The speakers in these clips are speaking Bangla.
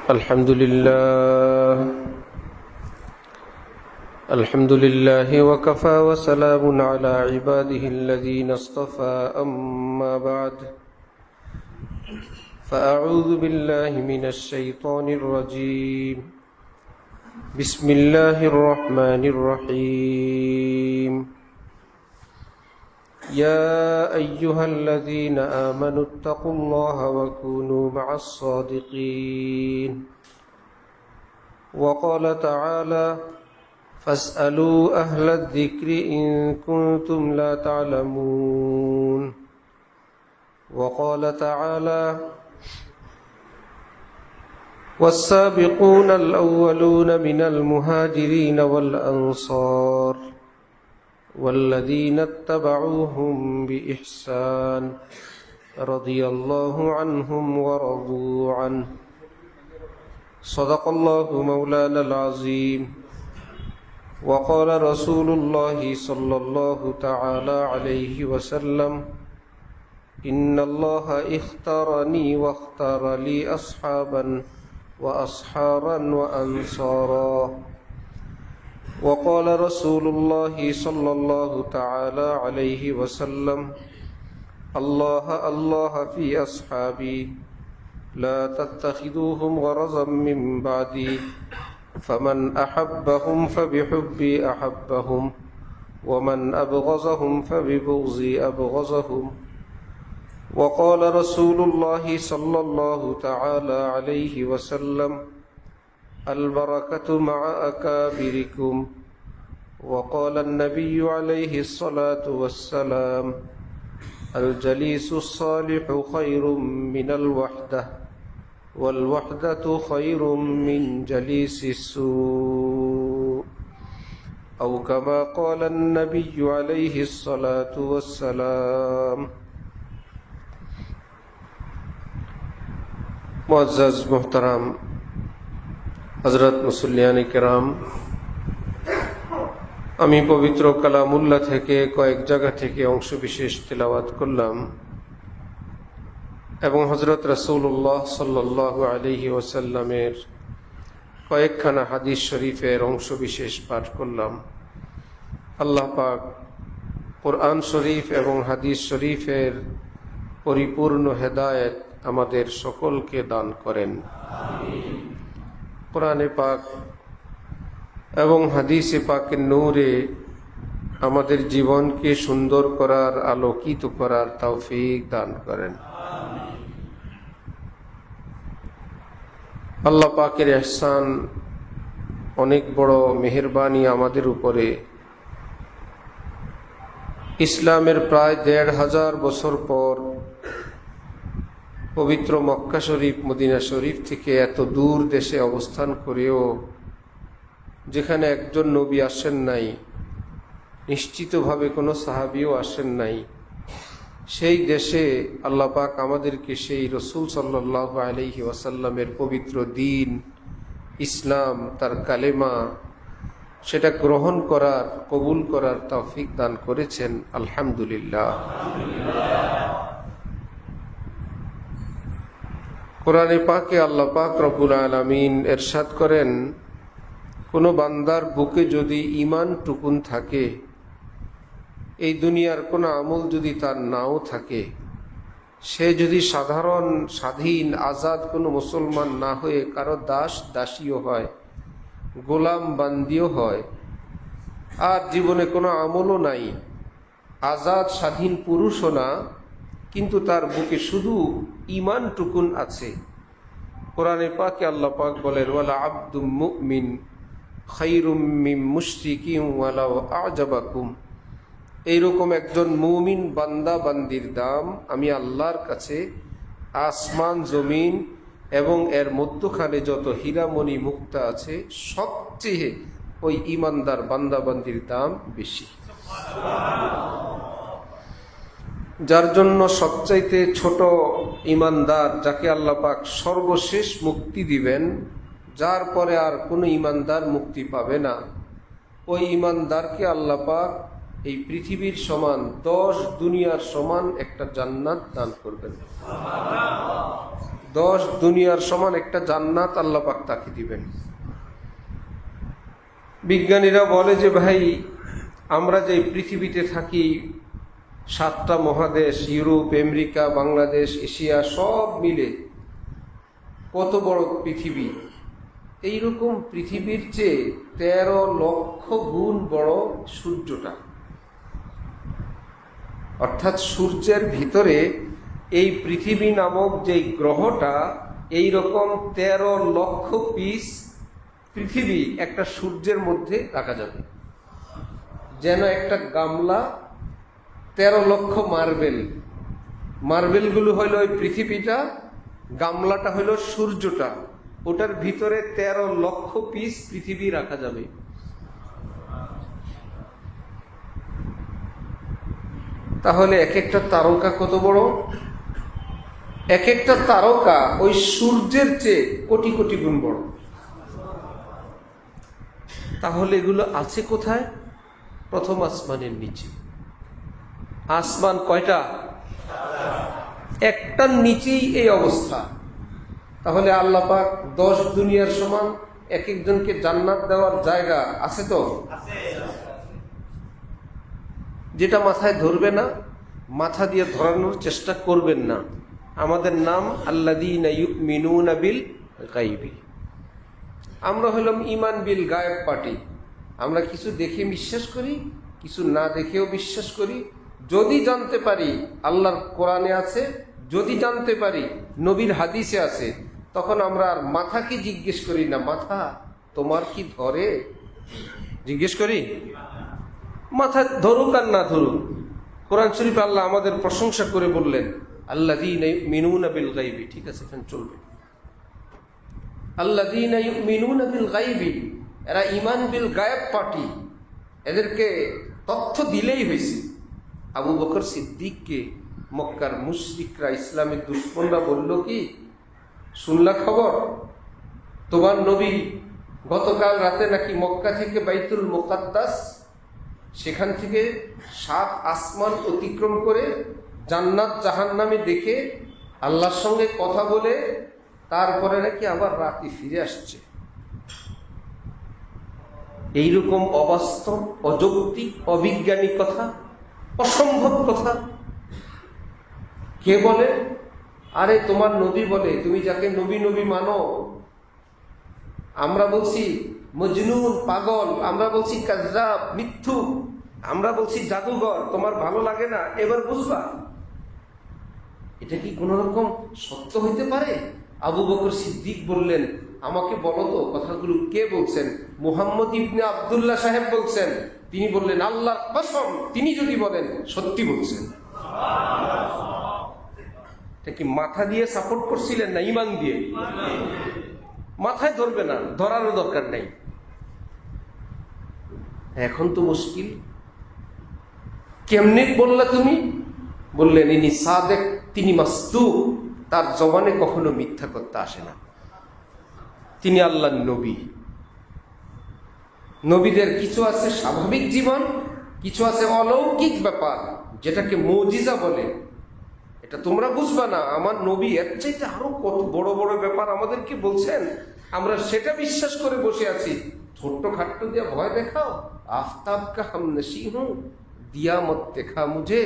الحمد لله وكفى وسلام على عباده الذين اصطفى أما بعد فأعوذ بالله من الشيطان الرجيم بسم الله الرحمن الرحيم يا أيها الذين آمنوا اتقوا الله وكونوا مع الصادقين وقال تعالى فاسألوا أهل الذكر إن كنتم لا تعلمون وقال تعالى والسابقون الأولون من المهاجرين والأنصار والذين اتبعوهم بإحسان رضي الله عنهم ورضوا عنه صدق الله مولانا العظيم وقال رسول الله صلى الله تعالى عليه وسلم إن الله اختارني واختار لي أصحابا وأصحارا وأنصارا وقال رسول الله صلى الله تعالى عليه وسلم الله الله في أصحابي لا تتخذوهم غرضا من بعدي فمن أحبهم فبحبي أحبهم ومن أبغضهم فببغضي أبغضهم وقال رسول الله صلى الله تعالى عليه وسلم البركة مع أكابركم وقال النبي عليه الصلاة والسلام الجليس الصالح خير من الوحدة والوحدة خير من جليس السوء أو كما قال النبي عليه الصلاة والسلام मुअज़्ज़ज़ मुहतरम हज़रत मुसल्लियान किराम আমি পবিত্র কালামুল্লাহ থেকে কয়েক জায়গা থেকে অংশ বিশেষ তিলাওয়াত করলাম এবং হযরত রাসূলুল্লাহ সাল্লাল্লাহু আলাইহি ওয়াসাল্লামের কয়েকখানা হাদিস শরীফের অংশ বিশেষ পাঠ করলাম। আল্লাহ পাক কোরআন শরীফ এবং হাদিস শরীফের পরিপূর্ণ হেদায়েত আমাদের সকলকে দান করেন। কোরআনে পাক এবং হাদিসে পাকের নূরে আমাদের জীবনকে সুন্দর করার, আলোকিত করার তৌফিক দান করেন। আল্লাহ পাকের ইহসান, অনেক বড় মেহেরবানি আমাদের উপরে। ইসলামের প্রায় ১৫০০ বছর পর পবিত্র মক্কা শরীফ, মদিনা শরীফ থেকে এত দূর দেশে অবস্থান করেও যেখানে একজন নবী আসেন নাই, নিশ্চিতভাবে কোনো সাহাবীও আসেন নাই, সেই দেশে আল্লাহ পাক আমাদেরকে সেই রসুল সাল্লাল্লাহু আলাইহি ওয়াসাল্লামের পবিত্র দ্বীন ইসলাম, তার কালেমা, সেটা গ্রহণ করার, কবুল করার তৌফিক দান করেছেন। আলহামদুলিল্লাহ। কোরআনে পাকে আল্লাহ পাক রব্বুল আলামিন ইরশাদ করেন, কোনো বান্দার বুকে যদি ঈমান টুকুন থাকে, এই দুনিয়ার কোনো আমল যদি তার নাও থাকে, সে যদি সাধারণ স্বাধীন আজাদ কোনো মুসলমান না হয়ে কারো দাস দাসীও হয়, গোলাম বান্দিও হয়, আর জীবনে কোনো আমলও নাই, আজাদ স্বাধীন পুরুষও না, কিন্তু তার বুকে শুধু ঈমান টুকুন আছে, কোরআনে পাকে আল্লাহ পাক বলেন ওয়ালা আবদুম মুমিন খায়রুম মিন মুশরিকিন ওয়ালাউ আ'জাবাকুম, এইরকম একজন মুমিন বান্দা বান্দির দাম আমি আল্লাহর কাছে আসমান জমিন এবং এর মধ্যখানে যত হীরামণি মুক্তা আছে সবচেয়ে ওই ঈমানদার বান্দা বান্দির দাম বেশি। যার জন্য সবচাইতে ছোট ঈমানদার, যাকে আল্লাহ পাক সর্বশেষ মুক্তি দিবেন, যার পরে আর কোনো ঈমানদার মুক্তি পাবে না, ওই ঈমানদারকে আল্লাহ পাক এই পৃথিবীর সমান 10 দুনিয়ার সমান একটা জান্নাত দান করবেন। 10 দুনিয়ার সমান একটা জান্নাত আল্লাহ পাক তাকে দিবেন। বিজ্ঞানীরা বলে যে ভাই, আমরা যে পৃথিবীতে থাকি, 7টা মহাদেশ, ইউরোপ, আমেরিকা, বাংলাদেশ, এশিয়া সব মিলে কত বড় পৃথিবী। এইরকম পৃথিবীর চেয়ে 13 লক্ষ গুণ বড় সূর্যটা। অর্থাৎ সূর্যের ভিতরে এই পৃথিবী নামক যে গ্রহটা, এই রকম 13 লক্ষ পিস পৃথিবী একটা সূর্যের মধ্যে রাখা যাবে। যেন একটা গামলা 13 লক্ষ মার্বেলগুলো হইল ওই পৃথিবীটা, গামলাটা হইল সূর্যটা। ওটার ভিতরে 13 লক্ষ পিস পৃথিবী রাখা যাবে। তাহলে এক একটা তারকা কত বড়? এক একটা তারকা ওই সূর্যের চেয়ে কোটি কোটি গুণ বড়। তাহলে এগুলো আছে কোথায়? প্রথম আসমানের নিচে। আসমান কয়টা? একটার নিচেই এই অবস্থা। তাহলে আল্লাহ পাক 10 দুনিয়ার সমান এক একজনকে জান্নাত দেওয়ার জায়গা আছে তো? যেটা মাথায় ধরবে না, মাথা দিয়ে ধরানোর চেষ্টা করবেন না। আমাদের নাম আল্লাযীনা ইউমিনুনা বিল গায়বি। আমরা হলাম ঈমান বিল গায়েব পার্টি। আমরা কিছু দেখে বিশ্বাস করি, কিছু না দেখেও বিশ্বাস করি। যদি জানতে পারি আল্লাহর কোরআনে আছে, যদি জানতে পারি নবীর হাদিসে আছে, তখন আমরা আর মাথাকে জিজ্ঞেস করি না, মাথা তোমার কি ধরে? জিজ্ঞেস করি মাথা ধরুক আর না ধরুক। কোরআন শরীফে আল্লাহ আমাদের প্রশংসা করে বললেন আল্লাযীনা ইউমিনুনা বিল গায়বি। ঠিক আছে, ফেন চলবে। আল্লাযীনা ইউমিনুনা বিল গায়বি, এরা ঈমান বিল গায়েব পার্টি। এদেরকে তথ্য দিলেই হয়েছে। আবু বকর সিদ্দিককে মক্কার মুশরিকরা, ইসলামের দুশমনরা বলল কি, শুনলা খবর তোমার নবী গতকাল রাতে নাকি মক্কা থেকে বাইতুল মুকাদ্দাস, সেখান থেকে 7 আসমান অতিক্রম করে জান্নাত জাহান্নামে দেখে আল্লাহর সঙ্গে কথা বলে তারপরে নাকি আবার রাতে ফিরে আসছে। এইরকম অবাস্তব, অযৌক্তিক, অবিজ্ঞানিক কথা, অসম্ভব কথা কে বলে? আরে তোমার নবী বলে, তুমি যাকে নবী নবী মানো। আমরা বলছি মজনুন, পাগল। আমরা বলছি কাযযাব, মিথ্যুক। আমরা বলছি জাদুঘর। তোমার ভালো লাগে না? এবার বুঝবা এটা কি কোন রকম সত্য হইতে পারে? আবু বকর সিদ্দিক বললেন, আমাকে বলো তো কথাগুলো কে বলছেন? মুহাম্মদ ইবনে আব্দুল্লাহ সাহেব বলছেন। তিনি বললেন, আল্লাহর কসম, তিনি যদি বলেন সত্যি বলছেন। এটা কি মাথা দিয়ে সাপোর্ট করছিলেন না ঈমান দিয়ে? মাথায় ধরবে না, ধরারও দরকার নেই। এখন তো মুশকিল। কেমনে বললা তুমি? বললেন ইনি সাদেক, তিনি মাসদুক, তার জবানে কখনো মিথ্যা করতে আসে না। তিনি আল্লাহর নবী। নবীদের কিছু আছে স্বাভাবিক জীবন, কিছু আছে অলৌকিক ব্যাপার, যেটাকে মুজিজা বলে। এটা তোমরা বুঝবা না। আমার নবী এর চাইতে আরো কত বড় বড় ব্যাপার আমাদেরকে বলছেন, আমরা সেটা বিশ্বাস করে বসে আছি। ছোট্ট খাট্ট দিয়া ভয় দেখাও। আফতাব কা হাম নশী হুঁ, দিয়া মত দেখা মুঝে।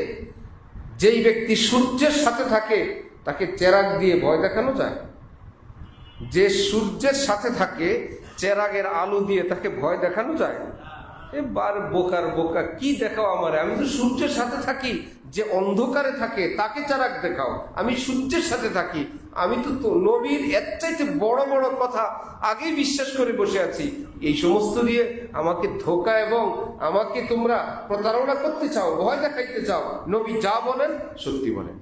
যেই ব্যক্তি সূর্যের সাথে থাকে তাকে চেরাগ দিয়ে ভয় দেখানো যায়? যে সূর্যের সাথে থাকে চেরাগের আলো দিয়ে তাকে ভয় দেখানো যায়? এবার বোকার বোকা, কি দেখাও আমারে? আমি তো সূর্যের সাথে থাকি। যে অন্ধকারে থাকে তাকে চেরাগ দেখাও। আমি সূর্যের সাথে থাকি। আমি তো নবীর এর চাইতে বড় বড় কথা আগেই বিশ্বাস করে বসে আছি। এই সমস্ত দিয়ে আমাকে ধোঁকা এবং আমাকে তোমরা প্রতারণা করতে চাও, ভয় দেখাইতে চাও। নবী যা বলেন সত্যি বলেন।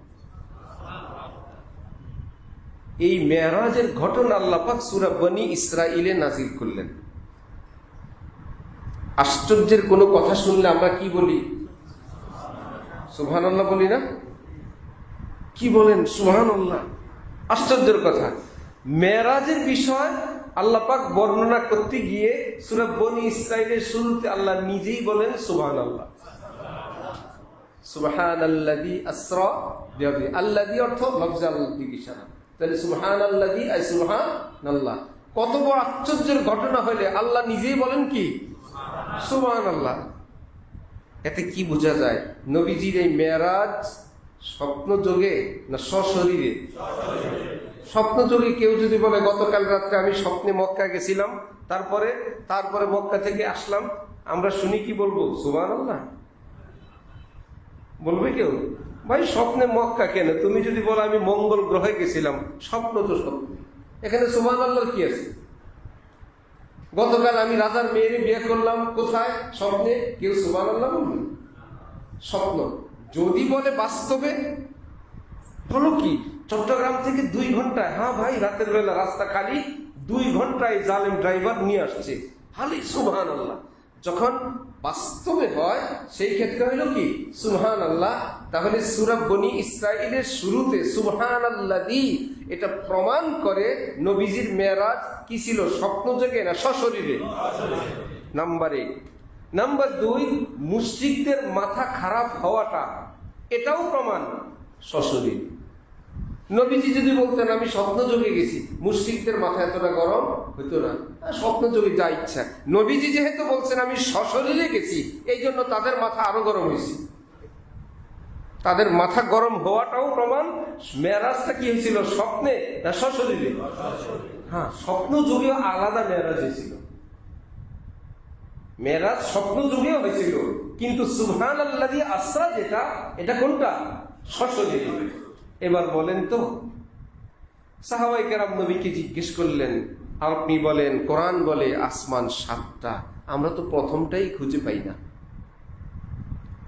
এই মেরাজের ঘটনা আল্লাহ পাক সূরা বনী ইসরাঈলে নাযিল করলেন। আশ্চর্যের কোনো কথা শুনলে আমরা কি বলি? সুবহানাল্লাহ বলি না? কি বলেন? সুবহানাল্লাহ। আশ্চর্যের কথা। মেরাজের বিষয় আল্লাহ পাক বর্ণনা করতে গিয়ে সূরা বনী ইসরাঈলের শুরুতে আল্লাহ নিজেই বলেন সুবহানাল্লাহ। সুবহানাল্লাযী আসরা বিআবদি। আল্লাযী অর্থ লফজ আল্লাহ দিকে ইশারা। তাহলে সুবহানাল্লাযী আই সুবহানাল্লাহ। কত বড় আশ্চর্যের ঘটনা হলে আল্লাহ নিজেই বলেন কি সুবহানাল্লাহ। এতে কি বোঝা যায়? নবীজির এই মেরাজ স্বপ্ন যোগে না সশরীরে? স্বপ্ন যোগে। কেউ যদি বলে গতকাল রাত্রে আমি স্বপ্নে মক্কা গেছিলাম, তারপরে মক্কা থেকে আসলাম, আমরা শুনি কি বলবো? সুবহানাল্লাহ বলবে কেউ? ভাই স্বপ্নে মক্কা কেন? তুমি যদি বলো আমি মঙ্গল গ্রহে গেছিলাম, স্বপ্ন তো স্বপ্ন, এখানে সুবহানাল্লাহর কি আছে? গতকাল আমি রাজার মেয়েরে বিয়ে করলাম, কোথায়? স্বপ্নে। কেউ সুবহানাল্লাহ বলবে? স্বপ্ন। যদি বলে বাস্তবে, বলো কি চট্টগ্রাম থেকে 2 ঘন্টায়, হ্যাঁ ভাই রাতের বেলা রাস্তা খালি, 2 ঘন্টায় জালেম ড্রাইভার নিয়ে আসছে, হালি সুবহানাল্লাহ। যখন বাস্তবে হয় সেই ক্ষেত্রে হইল কি সুবহানাল্লাহ। তাহলে সূরা বনী ইসরাঈলের শুরুতে সুবহানাল্লাযী, এটা প্রমাণ করে নবীজির মেরাজ কি ছিল? স্বপ্ন যোগে না সশরীরে? নাম্বার 1। নাম্বার 2, মুশরিকদের মাথা খারাপ হওয়াটা, এটাও প্রমাণ সশরীরে। নবীজি যদি বলতেন আমি স্বপ্ন যোগে গেছি, মুশরিকদের মাথা এতটা গরম হইতো না। স্বপ্ন যোগে যা ইচ্ছা। নবীজি যেহেতু বলছেন আমি সশরীরে গেছি, এই জন্য তাদের মাথা আরো গরম হয়েছে। তাদের মাথা গরম হওয়াটাও প্রমাণ। মেরাজটা কি হয়েছিল? স্বপ্নে না সশরীরে? হ্যাঁ, স্বপ্ন যুগেও আলাদা মেরাজ হয়েছিল। মেরাজ স্বপ্ন যুগেও হয়েছিল, কিন্তু সুবহানাল্লাযী আসরা যেটা, এটা কোনটা? সশরীরে। এবার বলেন তো, সাহাবায়ে কেরাম নবীকে জিজ্ঞেস করলেন, আপনি বলেন কোরআন বলে আসমান 7টা, আমরা তো প্রথমটাই খুঁজে পাই না,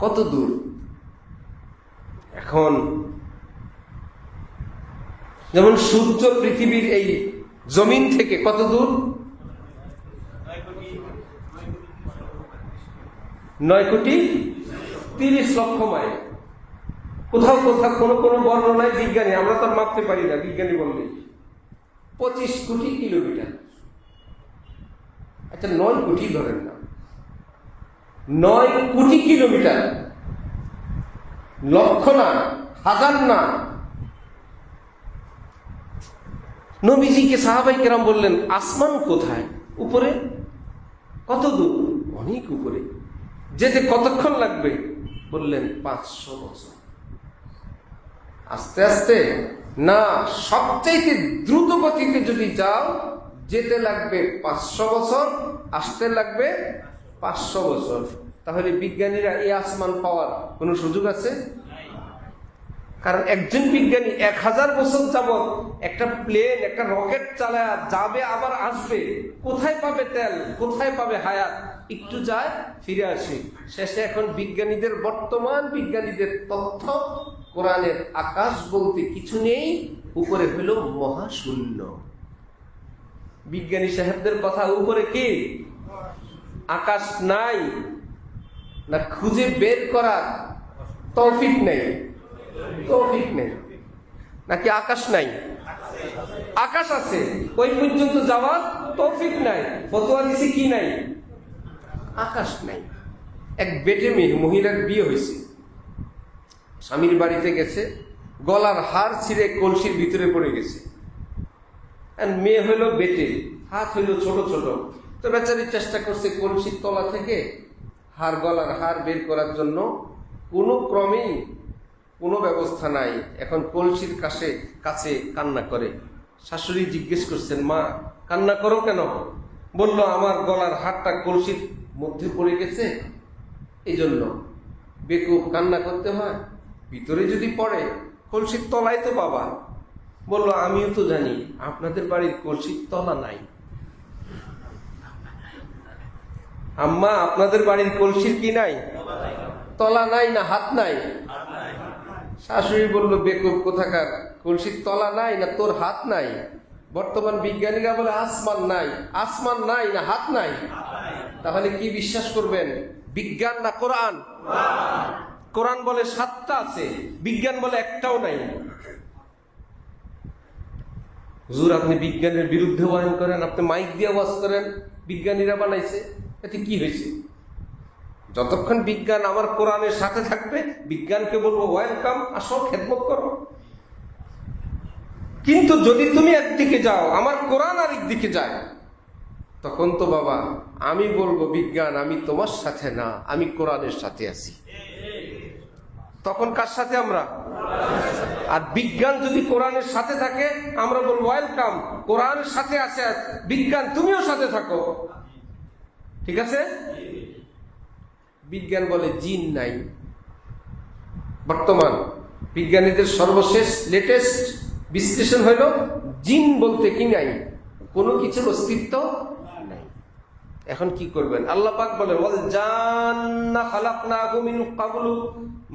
কত দূর? এখন যেমন সূর্য পৃথিবীর এই জমিন থেকে কত দূর? 9,30,00,000 মাইল। কোথাও কোনো বর্ণনায় বিজ্ঞানী, আমরা তো মাপতে পারি না, বিজ্ঞানী বললে 25 কোটি কিলোমিটার। আচ্ছা 9 কোটি ধরেন না, 9 কোটি কিলোমিটার, লক্ষ না, হাজার না। নবীজিকে সাহাবায়ে কেরাম বললেন আসমান কোথায়? উপরে। কত দূর? অনেক উপরে। যেতে কতক্ষণ লাগবে? বললেন 500 বছর। আস্তে আস্তে না, সবচাইতে দ্রুত গতিতে যদি যাও, যেতে লাগবে 500 বছর, আসতে লাগবে 500 বছর। তাহলে বিজ্ঞানীরা এই আসমান পাওয়ার কোনো সুযোগ আছে? কারণ একজন বিজ্ঞানী 1000 বছর যাবত একটা প্লেন, একটা রকেট চালায় যাবে আবার আসবে, কোথায় পাবে তেল, কোথায় পাবে হায়াত? একটু যায় ফিরে আসে। শেষে এখন বিজ্ঞানীদের, বর্তমান বিজ্ঞানীদের তথ্য, কোরআনের আকাশ বলতে কিছু নেই, উপরে হইল মহাশূন্য। বিজ্ঞানী সাহেবদের কথা, উপরে কি আকাশ নাই না? খুঁজে বের করার তৌফিক নেই, তৌফিক নেই। নাকি আকাশ নাই? আকাশ আছে, ওই পর্যন্ত যাওয়ার তৌফিক নাই। ফতোয়া দিছে কি নাই? আকাশ নাই। এক বেটে মহিলার বিয়ে হয়েছে, স্বামীর বাড়িতে গেছে, গলার হার ছিঁড়ে কলসির ভিতরে পড়ে গেছে। মেয়ে হইল বেটে, হাত হইল ছোট ছোট। তো বেচারি চেষ্টা করছে কলসির তলা থেকে গলার হার বের করার জন্য, কোনো ক্রমেই কোনো ব্যবস্থা নাই। এখন কলসির কাছে কান্না করে। শাশুড়ি জিজ্ঞেস করছেন, মা কান্না করো কেন? বলল আমার গলার হারটা কলসির মধ্যে পড়ে গেছে, এই জন্য। বেকুব, কান্না করতে হয়, ভিতরে যদি পড়ে কলসির তলায় তো বাবা। বলল আমিও তো জানি আপনাদের বাড়ির কলসির তলা নাই। আম্মা আপনাদের বাড়ির কলসির কি নাই? তলা নাই না হাত নাই? শাশুড়ি বলল বেকুব কোথাকার, কলসির তলা নাই না তোর হাত নাই? বর্তমান বিজ্ঞানীরা বলে আসমান নাই। আসমান নাই না হাত নাই? তাহলে কি বিশ্বাস করবেন, বিজ্ঞান না কোরআন? কোরআন বলে 7টা আছে, বিজ্ঞান বলে একটাও নাই। হুজুর আপনি বিজ্ঞানের বিরুদ্ধে ওয়াজ করেন, আপনি মাইক দিয়ে ওয়াজ করেন, বিজ্ঞানীরা বানাইছে, এতে কি হয়েছে? যতক্ষণ বিজ্ঞান আমার কোরআনের সাথে থাকবে, বিজ্ঞানকে বলবো ওয়েলকাম, আসো খেদমত করো। কিন্তু যদি তুমি একদিকে যাও, আমার কোরআন আরেক দিকে যায়, তখন তো বাবা আমি বলবো বিজ্ঞান আমি তোমার সাথে না, আমি কোরআনের সাথে আছি। তখন কার সাথে আমরা? আর বিজ্ঞান যদি কোরআনের সাথে থাকে আমরা বলবো ওয়েলকাম, কোরআনের সাথে আছে বিজ্ঞান, তুমিও সাথে থাকো। ঠিক আছে? বিজ্ঞান বলে জিন নাই। বর্তমান বিজ্ঞানীদের সর্বশেষ লেটেস্ট বিশ্লেষণ হইল জিন বলতে কি নাই, কোনো কিছুর অস্তিত্ব নাই। এখন কি করবেন? আল্লাহ পাক বলেন ওয়াল জান্না খালাকনাহু মিন ক্বাবলু,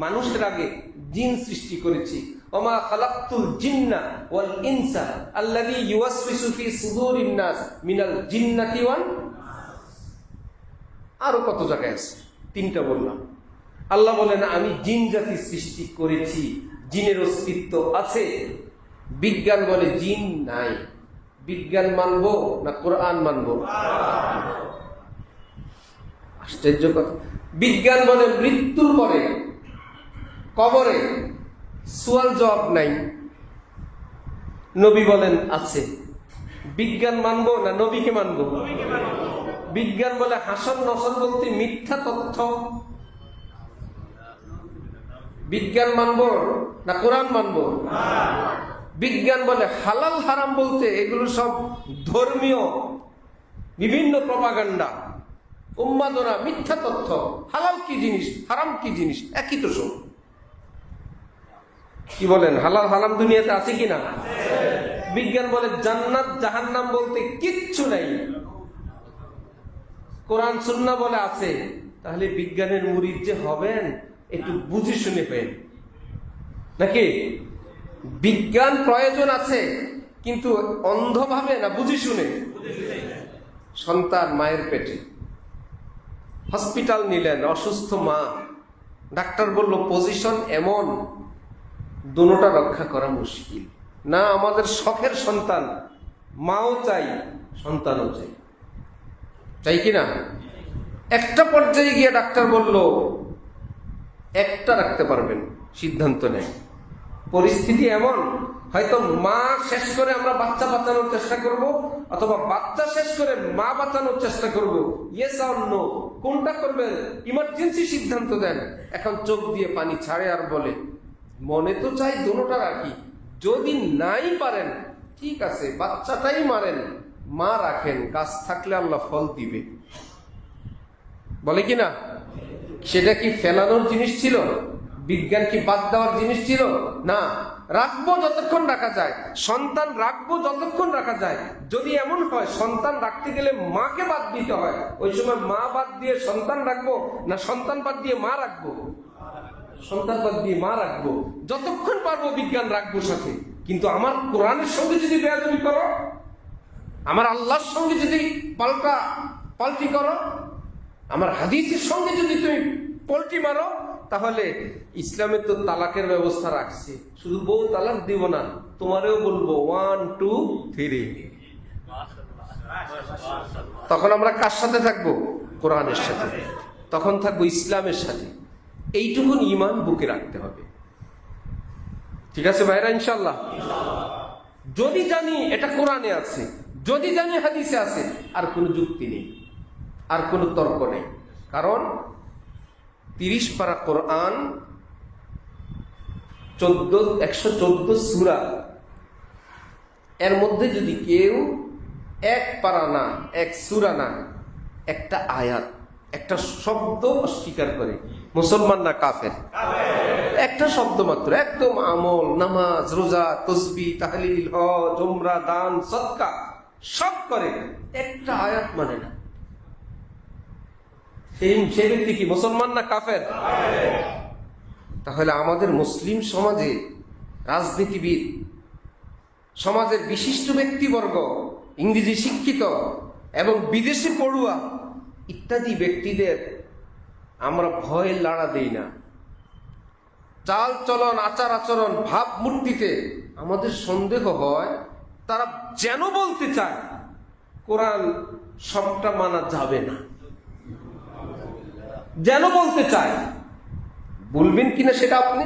মানুষের আগে জিন সৃষ্টি করেছি। ওমা খালাকতুল জিন্না ওয়াল ইনসা আল্লাযী ইউওয়াসওয়িসু ফি সুদুরিন নাস মিনাল জিন্নাতি ওয়ান। আরো কত জায়গায় আছে, তিনটা বললাম। আল্লাহ বলেন আমি জিন জাতি সৃষ্টি করেছি, জিনের অস্তিত্ব আছে। বিজ্ঞান বলে জিন নাই। বিজ্ঞান মানবো না কোরআন মানবো? আশ্চর্য কথা। বিজ্ঞান বলে মৃত্যুর পরে কবরে সওয়াল জবাব নাই, নবী বলেন আছে। বিজ্ঞান মানবো না নবীকে মানবো? বিজ্ঞান বলে হাসর নসর বলতে মিথ্যা তথ্য। বিজ্ঞান মানবো না কোরআন মানবো? বিজ্ঞান বলে হালাল হারাম বলতে এগুলো সব ধর্মীয় বিভিন্ন প্রপাগান্ডা, উন্মাদনা, মিথ্যা তথ্য। হালাল কি জিনিস, হারাম কি জিনিস, একই তো সব। কি বলেন, হালাল হারাম দুনিয়াতে আছে কিনা? বিজ্ঞান বলে জান্নাত জাহান্নাম বলতে কিচ্ছু নাই, কোরআন সুন্নাহ বলে আছে। তাহলে বিজ্ঞানের মুরিদ যে হবেন একটু বুঝে শুনে পেন নাকি? বিজ্ঞান প্রয়োজন আছে, কিন্তু অন্ধভাবে না, বুঝে শুনে। সন্তান মায়ের পেটে, হসপিটাল নিলেন, অসুস্থ মা, ডাক্তার বলল পজিশন এমন, দুটোটা রক্ষা করা মুশকিল। না আমাদের শখের সন্তান, মাও চাই সন্তানও চাই, চাই কিনা? একটা পর্যায়ে গিয়ে ডাক্তার বলল একটা রাখতে পারবেন, সিদ্ধান্ত নেয়। পরিস্থিতি এমন, হয়তো মা শেষ করে আমরা বাচ্চা বাঁচানোর চেষ্টা করব, অথবা বাচ্চা শেষ করে মা বাঁচানোর চেষ্টা করব। ইয়েস অর নো, কোনটা করবেন? ইমার্জেন্সি সিদ্ধান্ত দেন। এখন চোখ দিয়ে পানি ছাড়ে আর বলে মনে তো চাই দুটোটা রাখি, যদি নাই পারেন ঠিক আছে বাচ্চাটাই মারেন, মা রাখেন, গাছ থাকলে আল্লাহ ফল দিবে। বলে কিনা? সেটা কি ফেলানোর জিনিস ছিল? বিজ্ঞান কি বাদ দেওয়ার জিনিস ছিল? না, রাখবো যতক্ষণ রাখা যায়, সন্তান রাখবো যতক্ষণ রাখা যায়। যদি এমন হয় সন্তান রাখতে গেলে মাকে বাদ দিতে হয়, ওই সময় মা বাদ দিয়ে সন্তান রাখবো না সন্তান বাদ দিয়ে মা রাখবো? সন্তান বাদ দিয়ে মা রাখবো, যতক্ষণ পারবো বিজ্ঞান রাখবো সাথে। কিন্তু আমার কোরআনের সঙ্গে যদি বেয়াদবি করো, আমার আল্লাহর সঙ্গে যদি পাল্টি করো, আমার হাদিসের সঙ্গে যদি তুমি পল্টি মারো, তাহলে ইসলামে তো তালাকের ব্যবস্থা রাখছে। শুধু বউ তালাক দিব না, তোমারেও বলবো 1 2 3। তখন আমরা কার সাথে থাকবো? কোরআনের সাথে। তখন থাকবো ইসলামের সাথে। এইটুকুন ঈমান বুকে রাখতে হবে। ঠিক আছে ভাইরা? ইনশাআল্লাহ। যদি জানি এটা কোরআনে আছে, যদি জানি হাদিসে আছে, আর কোনো যুক্তি নেই, আর কোনো তর্ক নেই। কারণ 30 পারা কোরআন, 114 সূরা, এর মধ্যে যদি কেউ এক পারা না, এক সূরা না, একটা আয়াত, একটা শব্দ অস্বীকার করে, মুসলমান না কাফের? একটা শব্দ মাত্র, একদম আমল, নামাজ, রোজা, তসবিহ, তাহলিল, হজ, উমরা, দান, সদকা সব করে, একটা আয়াত মানে না, সেই ব্যক্তি কি মুসলমান না কাফের? তাহলে আমাদের মুসলিম সমাজে রাজনীতিবিদ, সমাজের বিশিষ্ট ব্যক্তিবর্গ, ইংরেজি শিক্ষিত এবং বিদেশি পড়ুয়া ইত্যাদি ব্যক্তিদের আমরা ভয় লাড়া দেই না। চাল চলন, আচার আচরণ, ভাবমূর্তিতে আমাদের সন্দেহ হয়, তারা যেন বলতে চায় কোরআন সবটা মানা যাবে না, যেন বলতে চায়। বলবেন কিনা সেটা আপনি।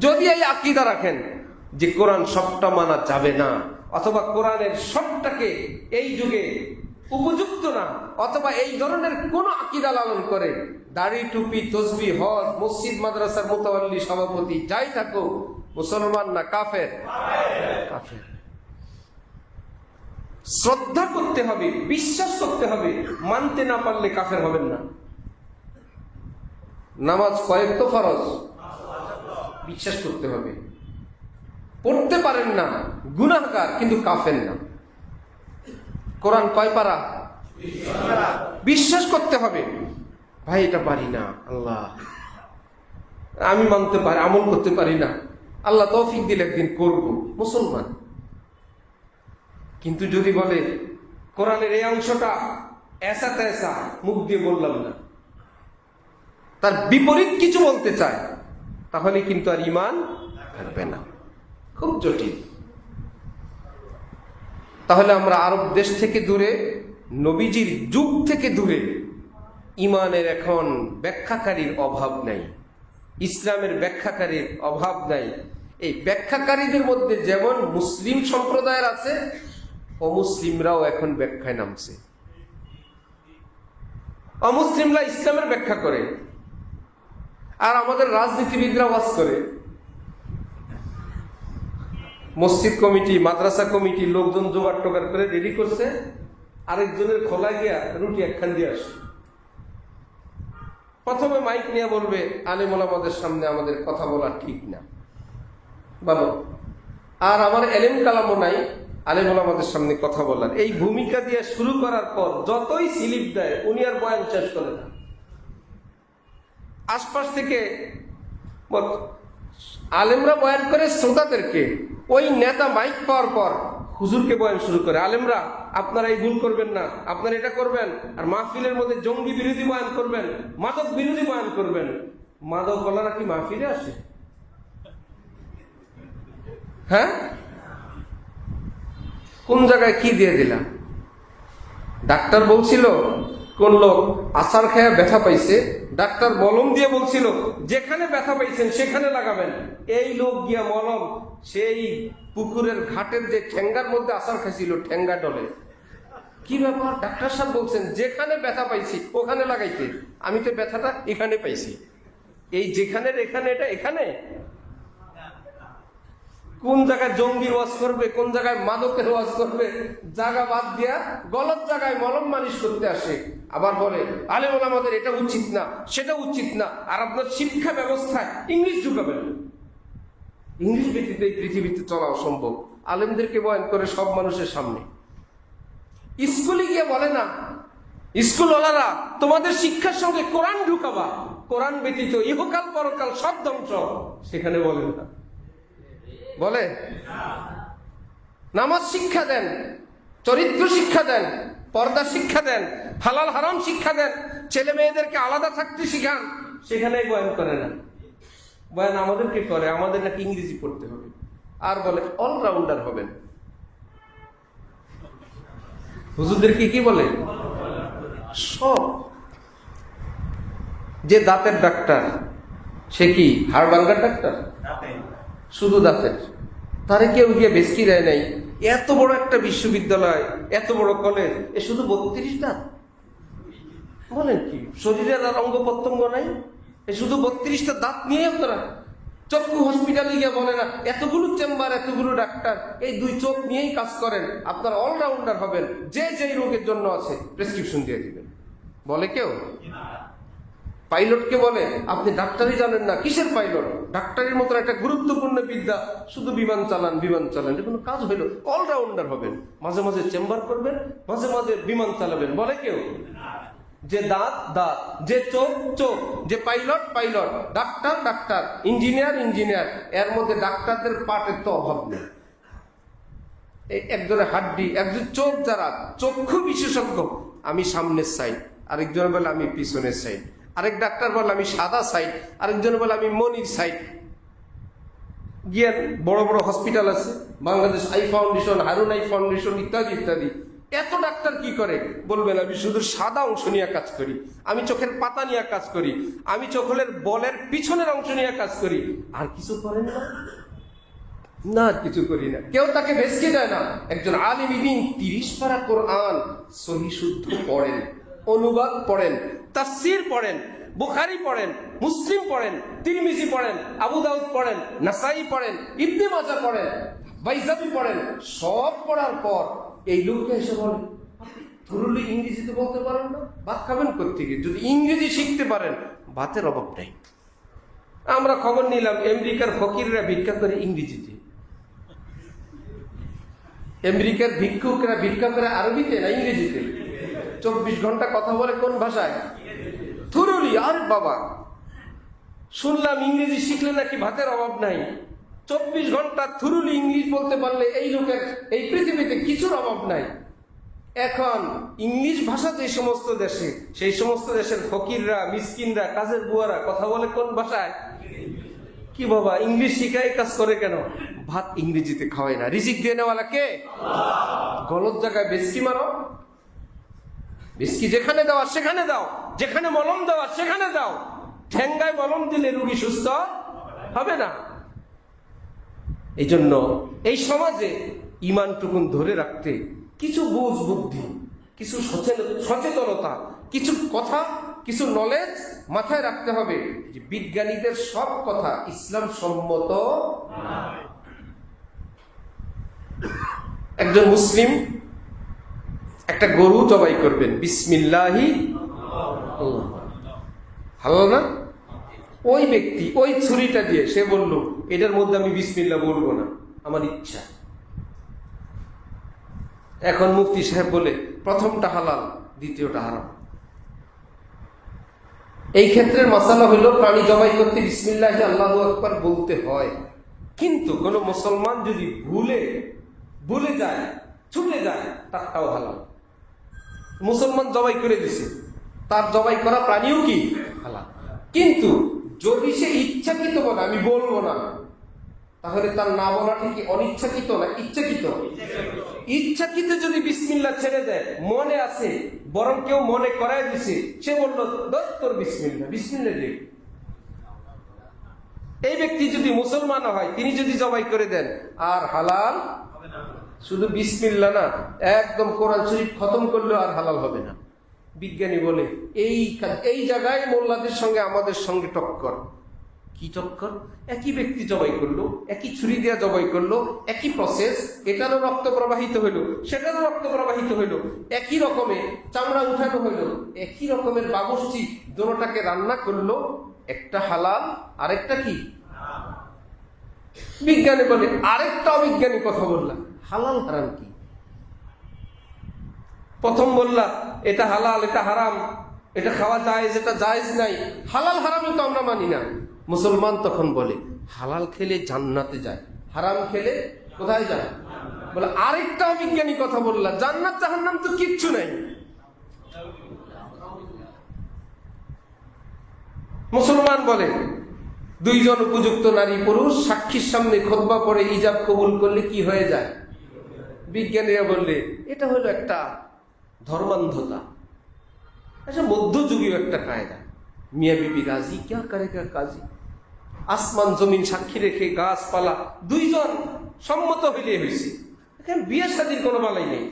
যদি এই আকীদা রাখেন যে কোরআন সবটা মানা যাবে না, অথবা কোরআনের সবটাকে এই যুগে উপযুক্ত না, অথবা এই ধরনের কোন আকীদা লালন করে, দাড়ি টুপি তসবিহ হজ মসজিদ মাদ্রাসার মুতাওয়াল্লি সভাপতি যাই থাকুক, মুসলমান না কাফের? কাফের। শ্রদ্ধা করতে হবে, বিশ্বাস করতে হবে, মানতে না পারলে কাফের হবেন না। নামাজ কয়েক তো ফরজ, বিশ্বাস করতে হবে। পড়তে পারেন না, গুনাহগার, কিন্তু কাফের না। কোরআন কয় পারা? বিশ্বাস করতে হবে। ভাই এটা পারি না, আল্লাহ আমি মানতে পারি, আমল করতে পারি না, আল্লাহ তৌফিক দিলে একদিন করব, মুসলমান। কিন্তু যদি বলে কোরআনের এই অংশটা এসা তেসা, মুখ দিয়ে বললাম না, তার বিপরীত কিছু বলতে চায়, তাহলে কিন্তু আর ঈমান থাকবে না। খুব জটিল। তাহলে আমরা আরব দেশ থেকে দূরে, নবীজির যুগ থেকে দূরে, ঈমানের এখন ব্যাখ্যাকারীর অভাব নাই, ইসলামের ব্যাখ্যাকারীর অভাব নাই। এই ব্যাখ্যাকারীদের মধ্যে যেমন মুসলিম সম্প্রদায়ের আছে, অমুসলিমরাও এখন ব্যাখ্যায় নামছে। অমুসলিমরা ইসলামের ব্যাখ্যা করে, আর আমাদের রাজনীতিবিদরা ওয়াজ করে। মসজিদ কমিটি, মাদ্রাসা কমিটি লোকজন জোগাড় টোগাড় করে রেডি করছে, আরেকজনের খোলা গিয়া রুটি একখান দিয়ে আসে। প্রথমে মাইক নিয়ে বলবে, আলেম ওলামাদের সামনে আমাদের কথা বলা ঠিক না বাবা, আর আমার এলেম কালামও নাই আলেম ওলামাদের সামনে কথা বলার। এই ভূমিকা দিয়ে শুরু করার পর যতই স্লিপ দেয়, উনি আর বয়ান শেষ করে না। আশপাশ থেকে আলেমরা বয়ান করে শ্রোতাদেরকে, ওই নেতা মাইক পাওয়ার পর হুজুরকে বয়ান শুরু করে, আলেমরা আপনারা এই ভুল করবেন না, আপনারা এটা করবেন, আর মাহফিলের মধ্যে জঙ্গি বিরোধী বয়ান করবেন, মাদক বিরোধী বয়ান করবেন। মাদক ওয়ালারা কি মাহফিলে আসে? হ্যাঁ, কোন জায়গায় কি দিয়ে দিলাম? ডাক্তার বলছিল কোন লোক আচার খেয়ে ব্যথা পাইছে, ডাক্তার মলম দিয়ে বলছিল যেখানে ব্যথা পাইছেন সেখানে লাগাবেন। এই লোক গিয়া মলম সেই পুকুরের ঘাটের যে ঠেঙ্গার মধ্যে আচার খাইছিল, ঠেঙ্গা ডলে। কি ব্যাপার? ডাক্তার সাহেব বলছেন যেখানে ব্যথা পাইছি ওখানে লাগাইতে, আমি তো ব্যথাটা এখানে পাইছি। এই যেখানে এখানে, এটা এখানে কোন জায়গায় জঙ্গির ওয়াজ করবে, কোন জায়গায় মাদকের ওয়াজ করবে, জায়গা বাদ দিয়া গলত জায়গায় মলম মালিশ করতে আসে। আবার বলে আলেম ওলামাদের এটা উচিত না, সেটা উচিত না, আর আপনার শিক্ষা ব্যবস্থায় ইংলিশ ঢুকাবেন। ইংলিশ ব্যতীত এই পৃথিবীতে চলা অসম্ভব। আলেমদেরকে বয়ান করে সব মানুষের সামনে। স্কুলে গিয়ে বলে না স্কুলওয়ালারা তোমাদের শিক্ষার সঙ্গে কোরআন ঢুকাবা, কোরআন ব্যতীত ইহকাল পরকাল সব ধ্বংস, সেখানে বলেন না। বলে নামাজ শিক্ষা দেন, চরিত্র শিক্ষা দেন, পর্দা শিক্ষা দেন, হালাল হারাম শিক্ষা দেন, ছেলে মেয়েদেরকে আলাদা থাকতে শিখান, সেখানেই বয়ান করে না। বয়ান আমাদেরকে করে, আমাদের নাকি ইংরেজি পড়তে হবে, আর বলে অলরাউন্ডার হবেন। হুজুরদেরকে কি বলে? সব। যে দাঁতের ডাক্তার সে কি হাড় ভাঙ্গার ডাক্তার? শুধু দাঁতের। তারে কেউ গিয়ে বেশকি দেয় নাই। এত বড় একটা বিশ্ববিদ্যালয়, এত বড় কলেজ, এ শুধু 32 দাঁত? বলেন কি? শরীরের আর অঙ্গ প্রত্যঙ্গ নাই, এ শুধু 32টা দাঁত নিয়ে আপনারা চক্ষু হসপিটালে গিয়ে বলে না এতগুলো চেম্বার, এতগুলো ডাক্তার, এই 2 চোখ নিয়েই কাজ করেন, আপনারা অলরাউন্ডার হবেন, যে যেই রোগের জন্য আছে প্রেসক্রিপশন দিয়ে দিবেন। বলে কেউ? পাইলটকে বলে আপনি ডাক্তারই জানেন না, কিসের পাইলট? ডাক্তারের মতো একটা গুরুত্বপূর্ণ বিদ্যা, শুধু বিমান চালান, বিমান চালান, এটা কোনো কাজ হইল? অলরাউন্ডার হবেন, মাঝে মাঝে চেম্বার করবেন, মাঝে মাঝে বিমান চালাবেন। বলে কেউ? যে দাঁত দাঁত, যে চোখ চোখ, যে pilot pilot, doctor doctor, engineer engineer. এর মধ্যে ডাক্তারদের পাটের তো অভাব নেই। একজনের হাড্ডি, একজন চোখ, যারা চক্ষু বিশেষজ্ঞ, আমি সামনের সাইড, আরেকজন বলে আমি পিছনের সাইড, আরেক ডাক্তার বলে আমি সাদা সাইড, আরেকজন বলে আমি মনির সাইড। গিয়ে বড় বড় হসপিটাল আছে, Bangladesh I foundation, Harun I foundation, ইত্যাদি ইত্যাদি। এত ডাক্তার কি করে? বলবেন আমি শুধু সাদা অংশ নিয়ে কাজ করি, আমি চোখের পাতা নিয়ে কাজ করি, আমি চোখের বলের পিছনের অংশ নিয়ে কাজ করি, আর কিছু করেন না। না, কিছু করি না। কেউ তাকে ভেস্কে দেয় না। একজন আলিম ইবিন 30 পারা কোরআন সহি শুদ্ধ পড়েন, অনুবাদ পড়েন, তাফসীর পড়েন, বুখারী পড়েন, মুসলিম পড়েন, তিরমিজি পড়েন, আবু দাউদ পড়েন, নাসাই পড়েন, ইবনে মাজাহ পড়েন, বাইজাবি পড়েন। সব পড়ার পর এই লোককে এসে বলে, থরুলি ইংরেজিতে বলতে পারেন না, ভাত খাবেন কোত্থেকে? যদি ইংরেজি শিখতে পারেন, ভাতের অভাব নেই। আমরা খবর নিলাম আমেরিকার ফকিররা ভিক্ষা করে ইংরেজিতে, আমেরিকার ভিক্ষুকরা ভিক্ষা করে আরবিতে না ইংরেজিতে। 24 ঘন্টা কথা বলে কোন ভাষায়? থুরুলি। আরে বাবা, শুনলাম ইংরেজি শিখলে নাকি ভাতের অভাব নাই। 24 ঘন্টা থুরুলি ইংলিশ বলতে পারলে এই লোকের এই পৃথিবীতে কিছুর অভাব নাই। এখন ইংলিশ ভাষা যে সমস্ত দেশে, সেই সমস্ত দেশের ফকিররা, মিসকিনরা, কাজের বুয়ারা কথা বলে কোন ভাষায়? কি বাবা, ইংলিশ শিখাই কাজ করে কেন? ভাত ইংরেজিতে খাওয়াই না। রিজিক দিয়ে নেওয়ালা কে? গলত জায়গায় বেশকি মারো। বেশকি যেখানে দেওয়া সেখানে দাও, যেখানে মলম দেওয়া সেখানে দাও। ঠেঙ্গায় মলম দিলে রোগী সুস্থ হবে না। এই জন্য এই সমাজে ইমানটুকুন ধরে রাখতে কিছু বুঝ বুদ্ধি, কিছু সচেতনতা, কিছু কথা, কিছু নলেজ মাথায় রাখতে হবে যে বিজ্ঞানীদের সব কথা ইসলাম সম্মত। একজন মুসলিম একটা গরু জবাই করবেন, বিসমিল্লাহি, হালাল না? ওই ব্যক্তি ওই ছুরিটা দিয়ে সে বলল, এটার মধ্যে আমি বিসমিল্লাহ বলবো না, আমার ইচ্ছা। এখন মুফতি সাহেব বলে প্রথমটা হালাল, দ্বিতীয়টা হারাম। এই ক্ষেত্রে মাসালা হইল প্রাণী জবাই করতে বিসমিল্লাহি আল্লাহু আকবার বলতে হয়। কিন্তু কোন মুসলমান যদি ভুলে যায়, ছুটে যায়, তারটাও হালাল। মুসলমান জবাই করে দিছে, তার জবাই করা প্রাণীও কি হালাল। কিন্তু যদি সে ইচ্ছাকৃত বলে আমি বলবো না, তাহলে তার না বলাটা কি অনিচ্ছাকৃত না ইচ্ছাকৃত? ইচ্ছাকৃত যদি বিসমিল্লাহ ছেড়ে দেয়, মনে আছে, বরং কেউ মনে করায় দিছে, সে বলল তোর বিসমিল্লাহ, বিসমিল্লাহ দে। এই ব্যক্তি যদি মুসলমান হয়, তিনি যদি জবাই করে দেন, আর হালাল শুধু বিসমিল্লাহ না, একদম কোরআন শরীফ খতম করলেও আর হালাল হবে না। বিজ্ঞানী বলে এই জায়গায় মোল্লাদের সঙ্গে আমাদের সঙ্গে টক্কর। কি টক্কর? একই ব্যক্তি জবাই করলো, একই ছুরি দিয়ে জবাই করলো, একই প্রসেস, এটারও রক্ত প্রবাহিত হইল, সেটারও রক্ত প্রবাহিত হইল, একই রকমে চামড়া উঠানো হইল, একই রকমের বাবুর্চি দুটোটাকে রান্না করলো, একটা হালাল আরেকটা কি? বিজ্ঞানী বলে আরেকটা অবিজ্ঞানী কথা বললাম, হালাল হারাম কি? প্রথম বললা এটা হালাল, এটা হারাম, এটা খাওয়া জায়েজ, এটা জায়েজ নাই, হালাল হারামই তো আমরা মানি না। মুসলমান তখন বলে হালাল খেলে জান্নাতে যায়, হারাম খেলে কোথায় যায়? বলে আরেকটা অবিজ্ঞানী কথা বললা, জান্নাত জাহান্নাম তো কিচ্ছু নাই। মুসলমান বলে দুইজন উপযুক্ত নারী পুরুষ সাক্ষীর সামনে খুতবা পড়ে ইজাব কবুল করলে কি হয়ে যায়? বিজ্ঞানীরা বললে এটা হলো একটা ধর্মান্ধতা, আচ্ছা মধ্যযুগীয় একটা কায়দা। মিয়া বিবি রাজি, ক্যা করেগা কাজী। আসমান জমিন সাক্ষী রেখে গাছপালা দুইজন সম্মত হইলে হয়েছে, এখানে বিয়ে শাদীর কোনো বালাই নেই।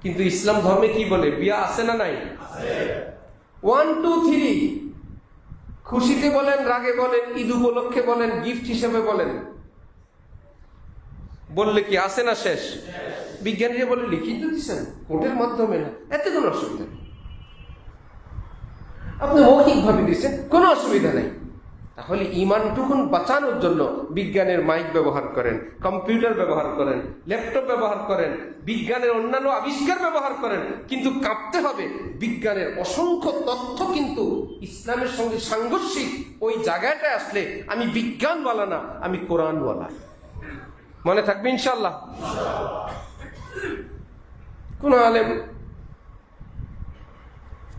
কিন্তু ইসলাম ধর্মে কি বলে? বিয়া আছে না নাই? 1 2 3, খুশিতে বলেন, রাগে বলেন, ঈদ উপলক্ষে বলেন, গিফট হিসেবে বলেন, বললে কি আছে না শেষ? বিজ্ঞানীরা বলে লিখিত দিচ্ছেন, কোর্টের মাধ্যমে না, এতে কোনো অসুবিধা নেই। আপনি মৌখিক ভাবে দিচ্ছেন, কোনো অসুবিধা নেই। তাহলে ইমানটুকুন বাঁচানোর জন্য বিজ্ঞানের মাইক ব্যবহার করেন, কম্পিউটার ব্যবহার করেন, ল্যাপটপ ব্যবহার করেন, বিজ্ঞানের অন্যান্য আবিষ্কার ব্যবহার করেন, কিন্তু কাঁপতে হবে বিজ্ঞানের অসংখ্য তথ্য কিন্তু ইসলামের সঙ্গে সাংঘর্ষিক। ওই জায়গাটায় আসলে আমি বিজ্ঞানওয়ালা না, আমি কোরআনওয়ালা। মনে থাকবে ইনশাল্লাহ। কোন আলেম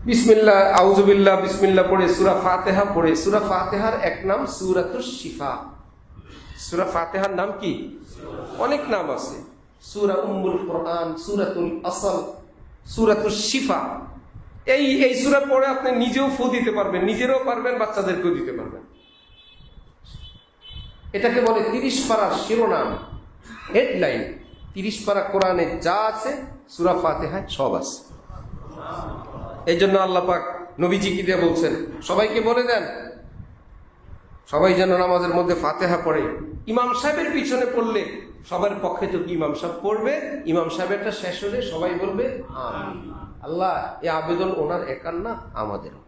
বিসমিল্লাহ আউযুবিল্লাহ বিসমিল্লাহ পড়ে সূরা ফাতিহা পড়ে, সূরা ফাতিহার এক নাম সূরাতুশ শিফা। সূরা ফাতিহার নাম কি? অনেক নাম আছে, সূরা উম্মুল কোরআন, সূরাতুল আসল, সূরাতুশ শিফা। এই সূরা পড়ে আপনি নিজেও ফু দিতে পারবেন, নিজেরও পারবেন, বাচ্চাদেরকেও দিতে পারবেন। এটাকে বলে 30 পারার শিরোনাম, হেডলাইন। 30 পারা কোরআনে যা আছে সূরা ফাতিহায় সব আছে। এই জন্য আল্লাহ পাক নবীজি কি দিয়ে বলছেন, সবাইকে বলে দেন সবাই যেন নামাজের মধ্যে ফাতিহা পড়ে। ইমাম সাহেবের পিছনে পড়লে সবার পক্ষে তো কি ইমাম সাহেব পড়বে, ইমাম সাহেবেরটা শেষ হলে সবাই বলবে আমিন। আল্লাহ এই আবেদন ওনার একার না, আমাদেরও।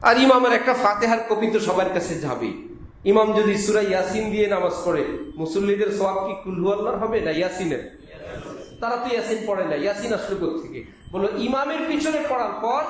আর ইমামের একটা ফাতিহার কপি তো সবার কাছে যাবে। ইমাম যদি সূরা ইয়াসিন দিয়ে নামাজ পড়ে, মুসল্লিদের সওয়াব কি কুল হু আল্লাহর হবে না ইয়াসিনের? তারা তো ইয়াসিন পড়ে না, ইয়াসিন আসলে কোত্থেকে? বলো ইমামের পিছনে পড়ার পর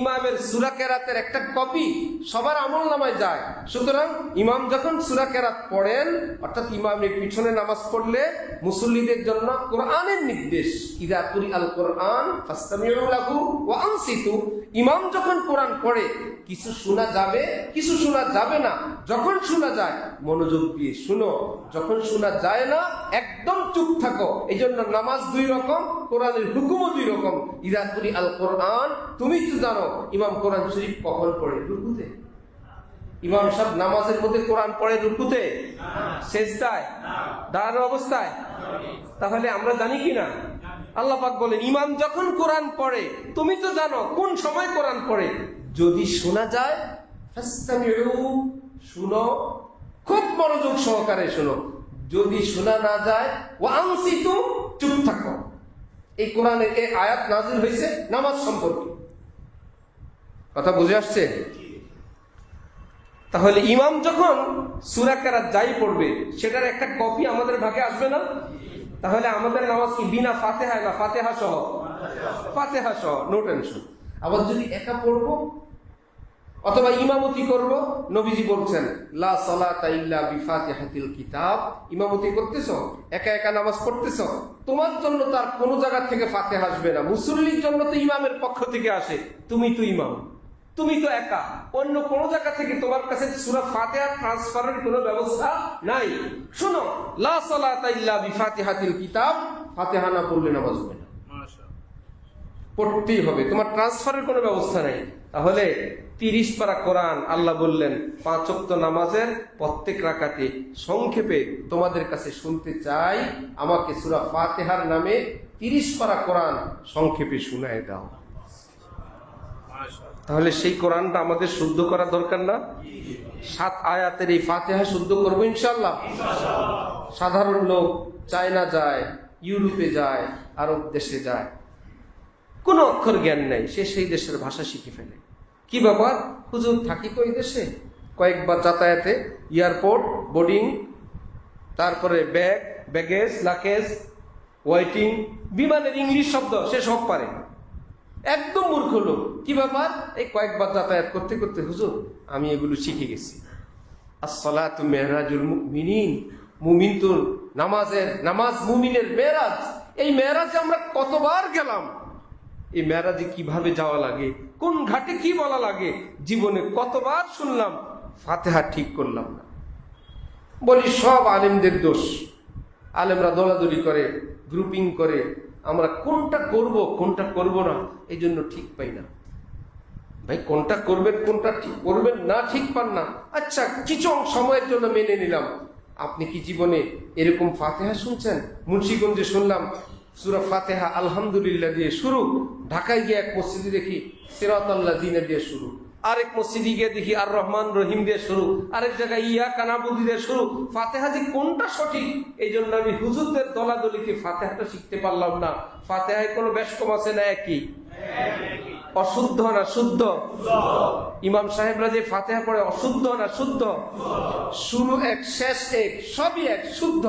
ইমামের সূরা কেরাতের একটা কপি সবার আমলনামায় যায়। সুতরাং ইমাম যখন সূরা কেরাত পড়েন, অর্থাৎ ইমামের পিছনে নামাজ পড়লে মুসল্লিদের জন্য কোরআনের নির্দেশ, ইযা কুরিআল কোরআন ফাসতামিউ লাহু ওয়া আনসিতু। ইমাম যখন কোরআন পড়ে কিছু শোনা যাবে, কিছু শোনা যাবে না। যখন শোনা যায় মনোযোগ দিয়ে শুনো, যখন শোনা যায় না একদম চুপ থাকো। এই জন্য নামাজ দুই রকম, কোরআনের হুকুমও দুই রকম। ইযা কুরিআল কোরআন, তুমি তো জানো ইমাম কোরআন শরীফ কখন পড়ে? রুকুতে। ইমাম সাহেব নামাজের মধ্যে কোরআন পড়ে রুকুতে, সেজদায়, দাঁড়ানো অবস্থায়? তাহলে আমরা জানি কি না? আল্লাহ পাক বলেন ইমাম যখন কোরআন পড়ে তুমি তো জানো কোন সময় কোরআন পড়ে। যদি শোনা যায় ফাসতামিউ, শুনো, খুব মনোযোগ সহকারে শুনো। যদি শোনা না যায় ওয়া আনসিতু, চুপ থাকো। এই কোরআনের এই আয়াত নাযিল হয়েছে নামাজ সম্পর্কে। কথা বুঝে আসছে? তাহলে ইমাম যখন সূরা কেরাত যাই পড়বে সেটার একটা কপি আমাদের ভাগে আসবে না? তাহলে আমাদের নামাজ কি বিনা ফাতিহায় না ফাতিহা সহ? ফাতিহা সহ, নো টেনশন। আবার যদি একা পড়বো অথবা ইমামতি করব, নবীজি বলছেন লা সালাতা ইল্লা বিফাতিহাতিল কিতাব। ইমামতি করতেছো, একা একা নামাজ পড়তেছো, তোমার জন্য তার কোন জায়গা থেকে ফাতিহা আসবে না। মুসল্লির জন্য তো ইমামের পক্ষ থেকে আসে, তুমি তো ইমাম, তুমি তো একা, অন্য কোন জায়গা থেকে তোমার কাছে সূরা ফাতিহা ট্রান্সফারের কোনো ব্যবস্থা নাই। শুনো, লা সালাতা ইল্লা বিফাতিহাতিল কিতাব, ফাতিহা না পড়লে নামাজ হবে না, পড়তেই হবে, তোমার ট্রান্সফারের কোনো ব্যবস্থা নাই। তাহলে 30 পারা কোরআন আল্লাহ বললেন 5 ওয়াক্ত নামাজের প্রত্যেক রাকাতে সংক্ষেপে তোমাদের কাছে শুনতে চাই, আমাকে সূরা ফাতিহার নামে 30 পারা কোরআন সংক্ষেপে শুনায় দাও। তাহলে সেই কোরআনটা আমাদের শুদ্ধ করা দরকার না? 7 আয়াতের এই ফাতিহা শুদ্ধ করবো ইনশাআল্লাহ। সাধারণ লোক চায়না যায়, ইউরোপে যায়, আরব দেশে যায়, কোনো অক্ষর জ্ঞান নেই, সে সেই দেশের ভাষা শিখে ফেলে। কি ব্যাপার হুজুর, থাকি তো এই দেশে, কয়েকবার যাতায়াতে, এয়ারপোর্ট, বোর্ডিং, তারপরে ব্যাগ, ব্যাগেজ, লাকেজ, ওয়েটিং, বিমানের ইংলিশ শব্দ সে সব পারে, একদম মূর্খ লোক। কি ব্যাপার, এই কয়েকবার যাতায়াত করতে করতে হুজুর আমি এগুলো শিখে গেছি। আসসালাতু মেহরাজুল মুমিনিন, মুমিন তো নামাজ মুমিনের মেরাজ। এই মেরাজে আমরা কতবার গেলাম, এই মেরাজে কিভাবে যাওয়া লাগে, কোন ঘাটে কি বলা লাগে, জীবনে কতবার শুনলাম, ফাতিহা ঠিক করলাম না। বলি সব আলেমদের দোষ। আলেমরা দৌড়াদৌড়ি করে, গ্রুপিং করে, আমরা কোনটা করব কোনটা করব না এই জন্য ঠিক পাই না। ভাই কোনটা করবেন কোনটা ঠিক করবেন না ঠিক পান না, আচ্ছা কিছু সময়ের জন্য মেনে নিলাম। আপনি কি জীবনে এরকম ফাতিহা শুনছেন? মুন্সিগঞ্জে শুনলাম সূরা ফাতিহা আলহামদুলিল্লাহ দিয়ে শুরু, ঢাকায় গিয়ে এক মসজিদে দেখি সিরাতাল লাযিনা দিয়ে শুরু, আরেক মসজিদে গিয়ে দেখি আর রহমান রহিম দিয়ে শুরু, আরেক জায়গায় ইয়াকা নাবুদু দিয়ে শুরু। ফাতিহা যে কোনটা সঠিক এই জন্য আমি হুজুরদের দলাদলিতে ফাতিহাটা শিখতে পারলাম না। ফাতিহায় কোনো বেশ কম আছে না একই? অশুদ্ধ না শুদ্ধ? ইমাম সাহেবরা যে ফাতিহা পড়ে অশুদ্ধ না শুদ্ধ? শুরু এক শেষ এক, সবই এক, শুদ্ধ।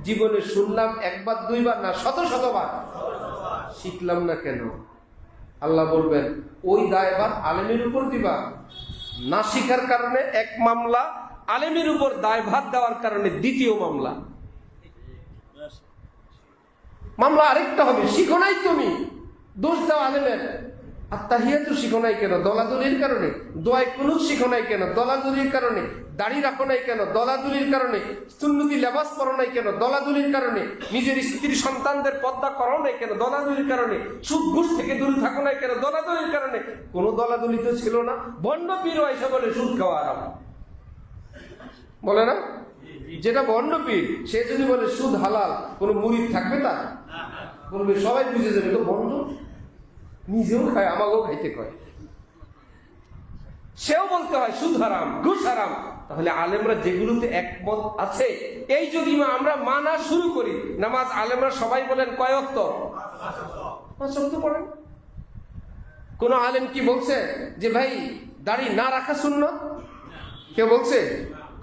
জীবনে শুনলাম একবার দুইবার না শতবার, শিখলাম না কেন? আল্লাহ বলবেন ওই দায়ভার আলেমের উপর দিবা। না শিখার কারণে এক মামলা, আলেমের উপর দায়ভার দেওয়ার কারণে দ্বিতীয় মামলা আরেকটা হবে। শিখো নাই তুমি, দোষ দাও আলেমের। আত্তাহিয়াতু শিখো নাই কেন? দলাদলির কারণে। দোয়ায় কুনুত শিখো নাই কেন? দলাদলির কারণে। দাড়ি রাখো নাই কেন? দলাদলির কারণে। সুন্নতি লেবাস পরো নাই কেন? দলাদলির কারণে। নিজের স্ত্রী সন্তানদের পর্দা করো নাই কেন? দলাদলির কারণে। সুদ ঘুষ থেকে দূরে থাকো নাই কেন? দলাদলির কারণে। কোনো দলাদলি তো ছিল না। বন্ড পীর এসে বলে সুদ খাওয়া আরাম। বলে না? যেটা বন্ড পীর, সে যদি বলে সুদ হালাল, কোনো মুরিদ থাকবে? তার বলবে সবাই বুঝে যাবে তো বন্ড, নিজেও খায়, আমাকেও খাইতে কয়। সেও বলতে হয় সুদ হারাম, ঘুষ হারাম। তাহলে আলেমরা যেগুলোতে একমত আছে, এই যদি আমরা মানা শুরু করি, নামাজ আলেমরা সবাই বলেন কয় ওয়াক্ত? 5 ওয়াক্ত পড়েন। কোন আলেম কি বলছে যে ভাই দাড়ি না রাখা সুন্নাত? কেউ বলছে?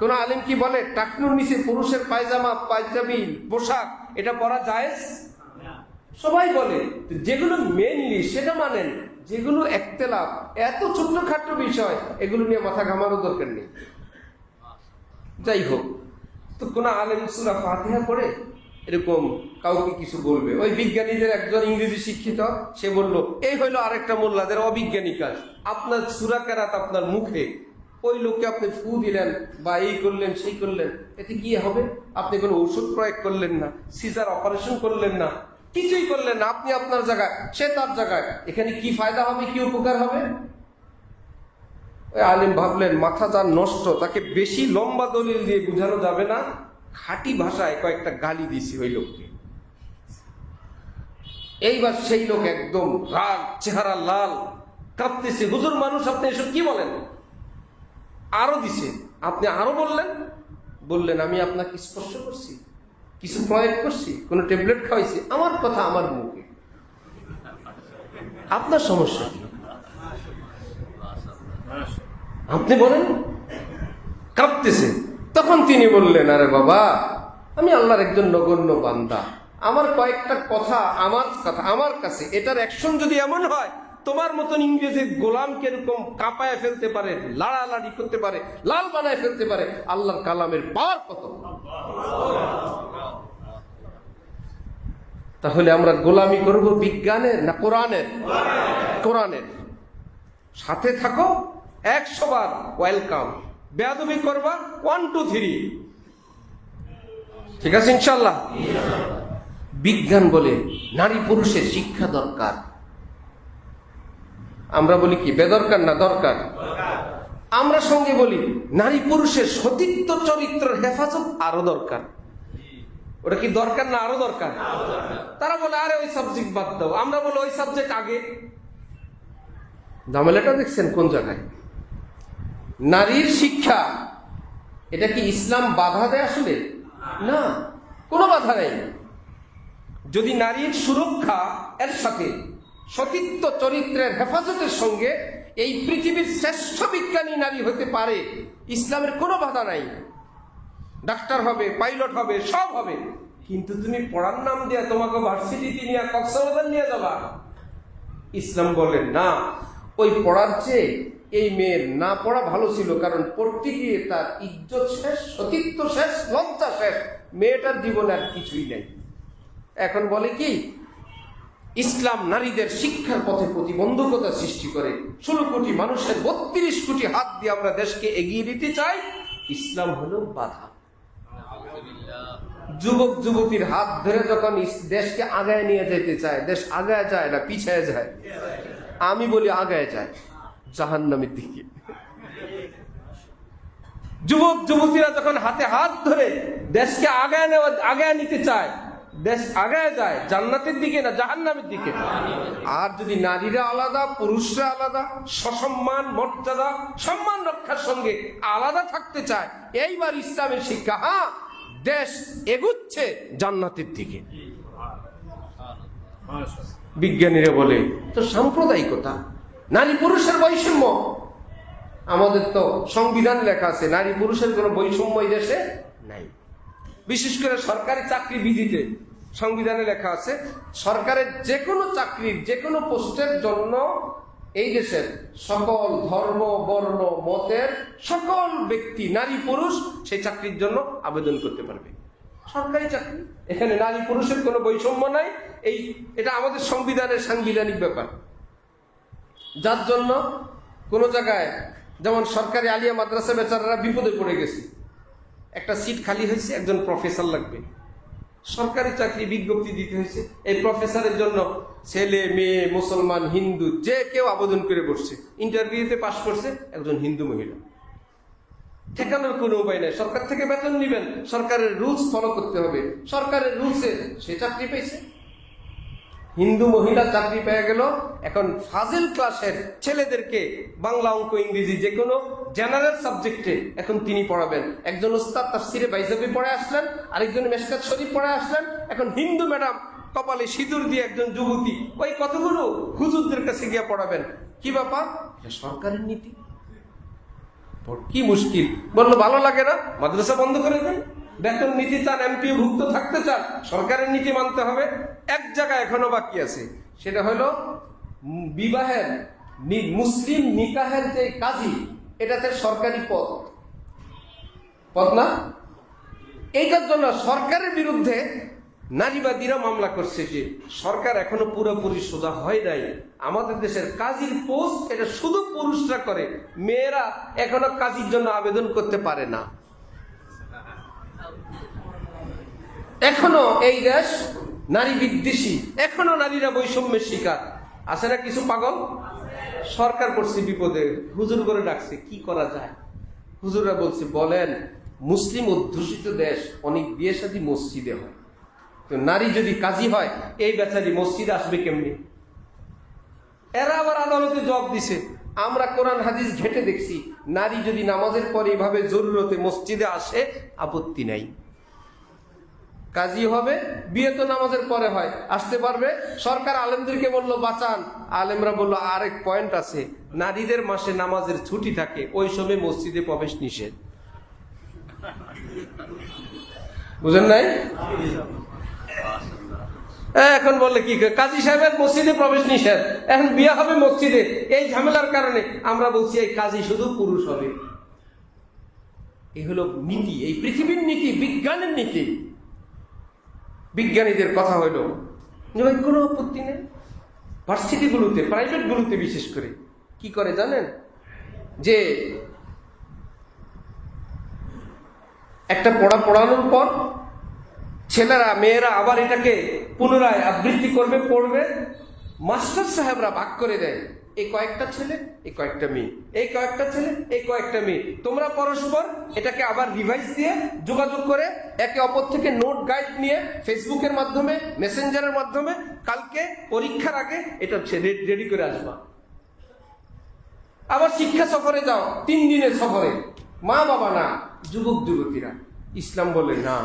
কোন আলেম কি বলে টাকনুর নিচে পুরুষের পায়জামা, পাঞ্জাবি, পোশাক এটা পরা জায়েজ? সবাই বলে। যেগুলো মেইনলি সেটা মানেন, যেগুলো একতেলাফ, এত ছোট্টখাট্ট বিষয়, এগুলো নিয়ে মাথা ঘামানোর দরকার নেই। যাই হোক, তো কোন আলেম সূরা ফাতিহা পড়ে এরকম কাউকে কিছু বলবে, ওই বিজ্ঞানীদের একজন ইংরেজি শিক্ষিত, সে বলল এই হইলো আরেকটা মোল্লাদের অবিজ্ঞানী কাজ। আপনার সূরা কেরাত আপনার মুখে, ওই লোককে আপনি ফু দিলেন বা এই করলেন সেই করলেন, এতে কি হবে? আপনি কোনো ওষুধ প্রয়োগ করলেন না, সিজার অপারেশন করলেন না, কিছুই করলেন না, আপনি আপনার জায়গায়, সে তার জায়গায়, এখানে কি ফায়দা হবে, কি উপকার হবে? ওই আলেম ভাবলেন মাথা যার নষ্ট, তাকে বেশি লম্বা দলিল দিয়ে বোঝানো যাবে না, খাঁটি ভাষায় কয়েকটা গালি দিছি ওই লোককে। এইবার সেই লোক একদম রাগ, চেহারা লাল, কাঁপতেছে, হুজুর মানুষ আপনি এসব কি বলেন? আরো দিছে, আপনি আরো বললেন আমি আপনাকে স্পর্শ করছি, কিছু প্রয়োগ করছি, কোন ট্যাবলেট খাওয়াইছি? আমার কথা আমার মুখে, আপনার সমস্যা কি? আপনি বলেন। কাঁপতেছে। তখন তিনি বললেন আরে বাবা, আমি আল্লাহর একজন নগণ্য বান্দা, আমার কয়েকটা কথা আমার কাছে, এটার অ্যাকশন যদি এমন হয় তোমার মতন ইংরেজির গোলাম কিরকম কাঁপায় ফেলতে পারে, লাড়ালাড়ি করতে পারে, লাল বানায় ফেলতে পারে, আল্লাহর কালামের পাওয়ার কত। তাহলে আমরা গোলামি করব বিজ্ঞানের না কোরআনের? কোরআনের। সাথে থাকো, 100 বার ওয়েলকাম। বেয়াদবি করবা 1 2 3, ঠিক আছে ইনশাল্লাহ। বিজ্ঞান বলে নারী পুরুষের শিক্ষা দরকার, আমরা বলি কি বেদরকার না দরকার? আমরা সঙ্গে বলি নারী পুরুষের সতীত্ব চরিত্রের হেফাজত আরো দরকার। ওটা কি দরকার না আরো দরকার? তারা বলে আরে ওই সাবজেক্ট বাদ দাও, আমরা বলি ওই সাবজেক্ট আগে। ঝামেলাটা দেখছেন কোন জায়গায়? নারীর শিক্ষা, এটা কি ইসলাম বাধা দেয়? আসলে না, কোনো বাধা নেই। যদি নারীর সুরক্ষা এর সাথে সতীত্ব চরিত্রের হেফাজতের সঙ্গে এই পৃথিবীর শ্রেষ্ঠ বিজ্ঞানী নারী হতে পারে, ইসলামের কোনো বাধা নাই। ডাক্তার হবে, পাইলট হবে, সব হবে, কিন্তু তুমি পড়ার নাম দিয়ে তোমাকে ভার্সিটিতে নিয়ে কক্সবাজার নিয়ে যাবা, ইসলাম বলেন না। ওই পড়ার চেয়ে এই মেয়ের না পড়া ভালো ছিল, কারণ পড়তে গিয়ে তার ইজ্জত শেষ, সতীত্ব শেষ, লজ্জা শেষ, মেয়েটার জীবনে আর কিছুই নেই। এখন বলে কি ইসলাম নারীদের শিক্ষার পথে প্রতিবন্ধকতা সৃষ্টি করে। 16 কোটি মানুষের 32 কোটি হাত দিয়ে আমরা দেশকে এগিয়ে দিতে চাই, ইসলাম হলো বাধা। যুবক যুবতীর হাত ধরে যখন দেশকে আগায় নিয়ে যেতে চায়, দেশ আগায় যায় না পিছায় যায়। আমি বলি আগায় যায় জাহান্নামের দিকে। যুবক যুবতীরা যখন হাতে হাত ধরে দেশকে আগায় নিতে চায়, দেশ আগায় যায় জান্নাতের দিকে না জাহান্নামের দিকে। আর যদি নারীরা আলাদা, পুরুষরা আলাদা, সসম্মান মর্যাদা সম্মান রক্ষার সঙ্গে আলাদা থাকতে চায়, এইবার ইসলামের শিক্ষা, হ্যাঁ দেশ এগুচ্ছে জান্নাতের দিকে। বিজ্ঞানীরা বলে তো সাম্প্রদায়িকতা, নারী পুরুষের বৈষম্য। আমাদের তো সংবিধান লেখা আছে নারী পুরুষের কোনো বৈষম্য এই দেশে নাই। বিশেষ করে সরকারি চাকরি বিধিতে সংবিধানে লেখা আছে সরকারের যে কোনো চাকরির যে কোনো পোস্টের জন্য এই দেশের সকল ধর্ম বর্ণ মতের সকল ব্যক্তি, নারী পুরুষ, সেই চাকরির জন্য আবেদন করতে পারবে। সরকারি চাকরি, এখানে নারী পুরুষের কোনো বৈষম্য নাই। এটা আমাদের সংবিধানের সাংবিধানিক ব্যাপার, যার জন্য কোনো জায়গায় যেমন সরকারি আলিয়া মাদ্রাসা বেচারারা বিপদে পড়ে গেছে, একটা সিট খালি হয়েছে, একজন প্রফেসর লাগবে, সরকারি চাকরি বিজ্ঞপ্তি দিতে হয়েছে। এই প্রফেসরের জন্য ছেলে মেয়ে মুসলমান হিন্দু যে কেউ আবেদন করে বসছে। ইন্টারভিউতে পাশ করছে একজন হিন্দু মহিলা, ঠেকানোর কোনো উপায় নেই। সরকার থেকে বেতন নেবেন, সরকারের রুলস ফলো করতে হবে, সরকারের রুলসে সে চাকরি পেয়েছে। হিন্দু মহিলা চাকরি পেয়ে গেল। এখন ফাজিল ক্লাসের ছেলেদেরকে বাংলা, অঙ্ক, ইংরেজি যে কোনো জেনারেল সাবজেক্টে এখন তিনি পড়াবেন। একজন ওস্তাদ তাফসিরে বাইজাবি পড়ে আসলেন, আরেকজন মেশকাত শরীফ পড়ে আসলেন। এখন হিন্দু ম্যাডাম কপালে সিঁদুর দিয়ে একজন যুবতী ওই কতগুলো হুজুরদের কাছে গিয়ে পড়াবেন। কি ব্যাপার? এটা সরকারের নীতি। কি মুশকিল! বললো ভালো লাগে না, মাদ্রাসা বন্ধ করে দেন। বেতন নীতি চান, এমপিও ভুক্ত থাকতে চান, সরকারের নীতি মানতে হবে। এক জায়গায় এখনো বাকি আছে, সেটা হলো বিবাহের মুসলিম নিকাহের যে কাজী, এটাতে সরকারি পদ না। এইটার জন্য সরকারের বিরুদ্ধে নারীবাদীরা মামলা করছে যে সরকার এখনো পুরোপুরি সোজা হয় নাই। আমাদের দেশের কাজীর পোস্ট এটা শুধু পুরুষরা করে, মেয়েরা এখনো কাজীর জন্য আবেদন করতে পারে না। এখনো এই দেশ নারী বিদ্বেষী, এখনো নারীরা বৈষম্যের শিকার। আছে না কিছু পাগল? সরকার পড়ছে বিপদে, হুজুর করে ডাকছে, কি করা যায়? হুজুররা বলছে, বলেন মুসলিম অধ্যুষিত দেশ, অনেক বিয়ে শাদী মসজিদে হয়, তো নারী যদি কাজী হয় এই বেচারি মসজিদে আসবে কেমনি? এরা আবার আদালতে জবাব দিছে, আমরা কোরআন হাদিস ঘেটে দেখছি, নারী যদি নামাজের পরে এইভাবে জরুরতে মসজিদে আসে আপত্তি নাই, কাজী হবে। বিয়ে তো নামাজের পরে হয়, আসতে পারবে। সরকার আলেমদেরকে বললো বাঁচান, আলেমরা বললো আরেক পয়েন্ট আছে, নারীদের মাসে নামাজের ছুটি থাকে, ওই সময় মসজিদে প্রবেশ নিষেধ। বুঝেন নাই? এখন বললে কি, কাজী সাহেবের মসজিদে প্রবেশ নিষেধ, এখন বিয়ে হবে মসজিদে। এই ঝামেলার কারণে আমরা বলছি এই কাজী শুধু পুরুষ হবে। এই হলো নীতি, এই পৃথিবীর নীতি, বিজ্ঞানের নীতি। বিজ্ঞানীদের কথা হইল যে ভাই কোনো আপত্তি নেই। ভার্সিটিগুলোতে, প্রাইভেটগুলোতে বিশেষ করে কি করে জানেন, যে একটা পড়ানোর পর ছেলেরা মেয়েরা আবার এটাকে পুনরায় আবৃত্তি করবে, পড়বে। মাস্টার সাহেবরা ভাগ করে দেয়, এই কয়েকটা ছেলে, এই কয়েকটা মেয়ে, এই কয়েকটা ছেলে, এই কয়েকটা মেয়ে, তোমরা পরস্পর এটাকে আবার রিভাইজ দিয়ে যোগাযোগ করে একে অপর থেকে নোট গাইড নিয়ে ফেসবুকের মাধ্যমে, মেসেঞ্জারের মাধ্যমে কালকে পরীক্ষার আগে এটা রেডি করে আসবা। আবার শিক্ষা সফরে যাও, 3 দিনের সফরে, মা বাবা না, যুবক যুবতীরা। ইসলাম বলে না,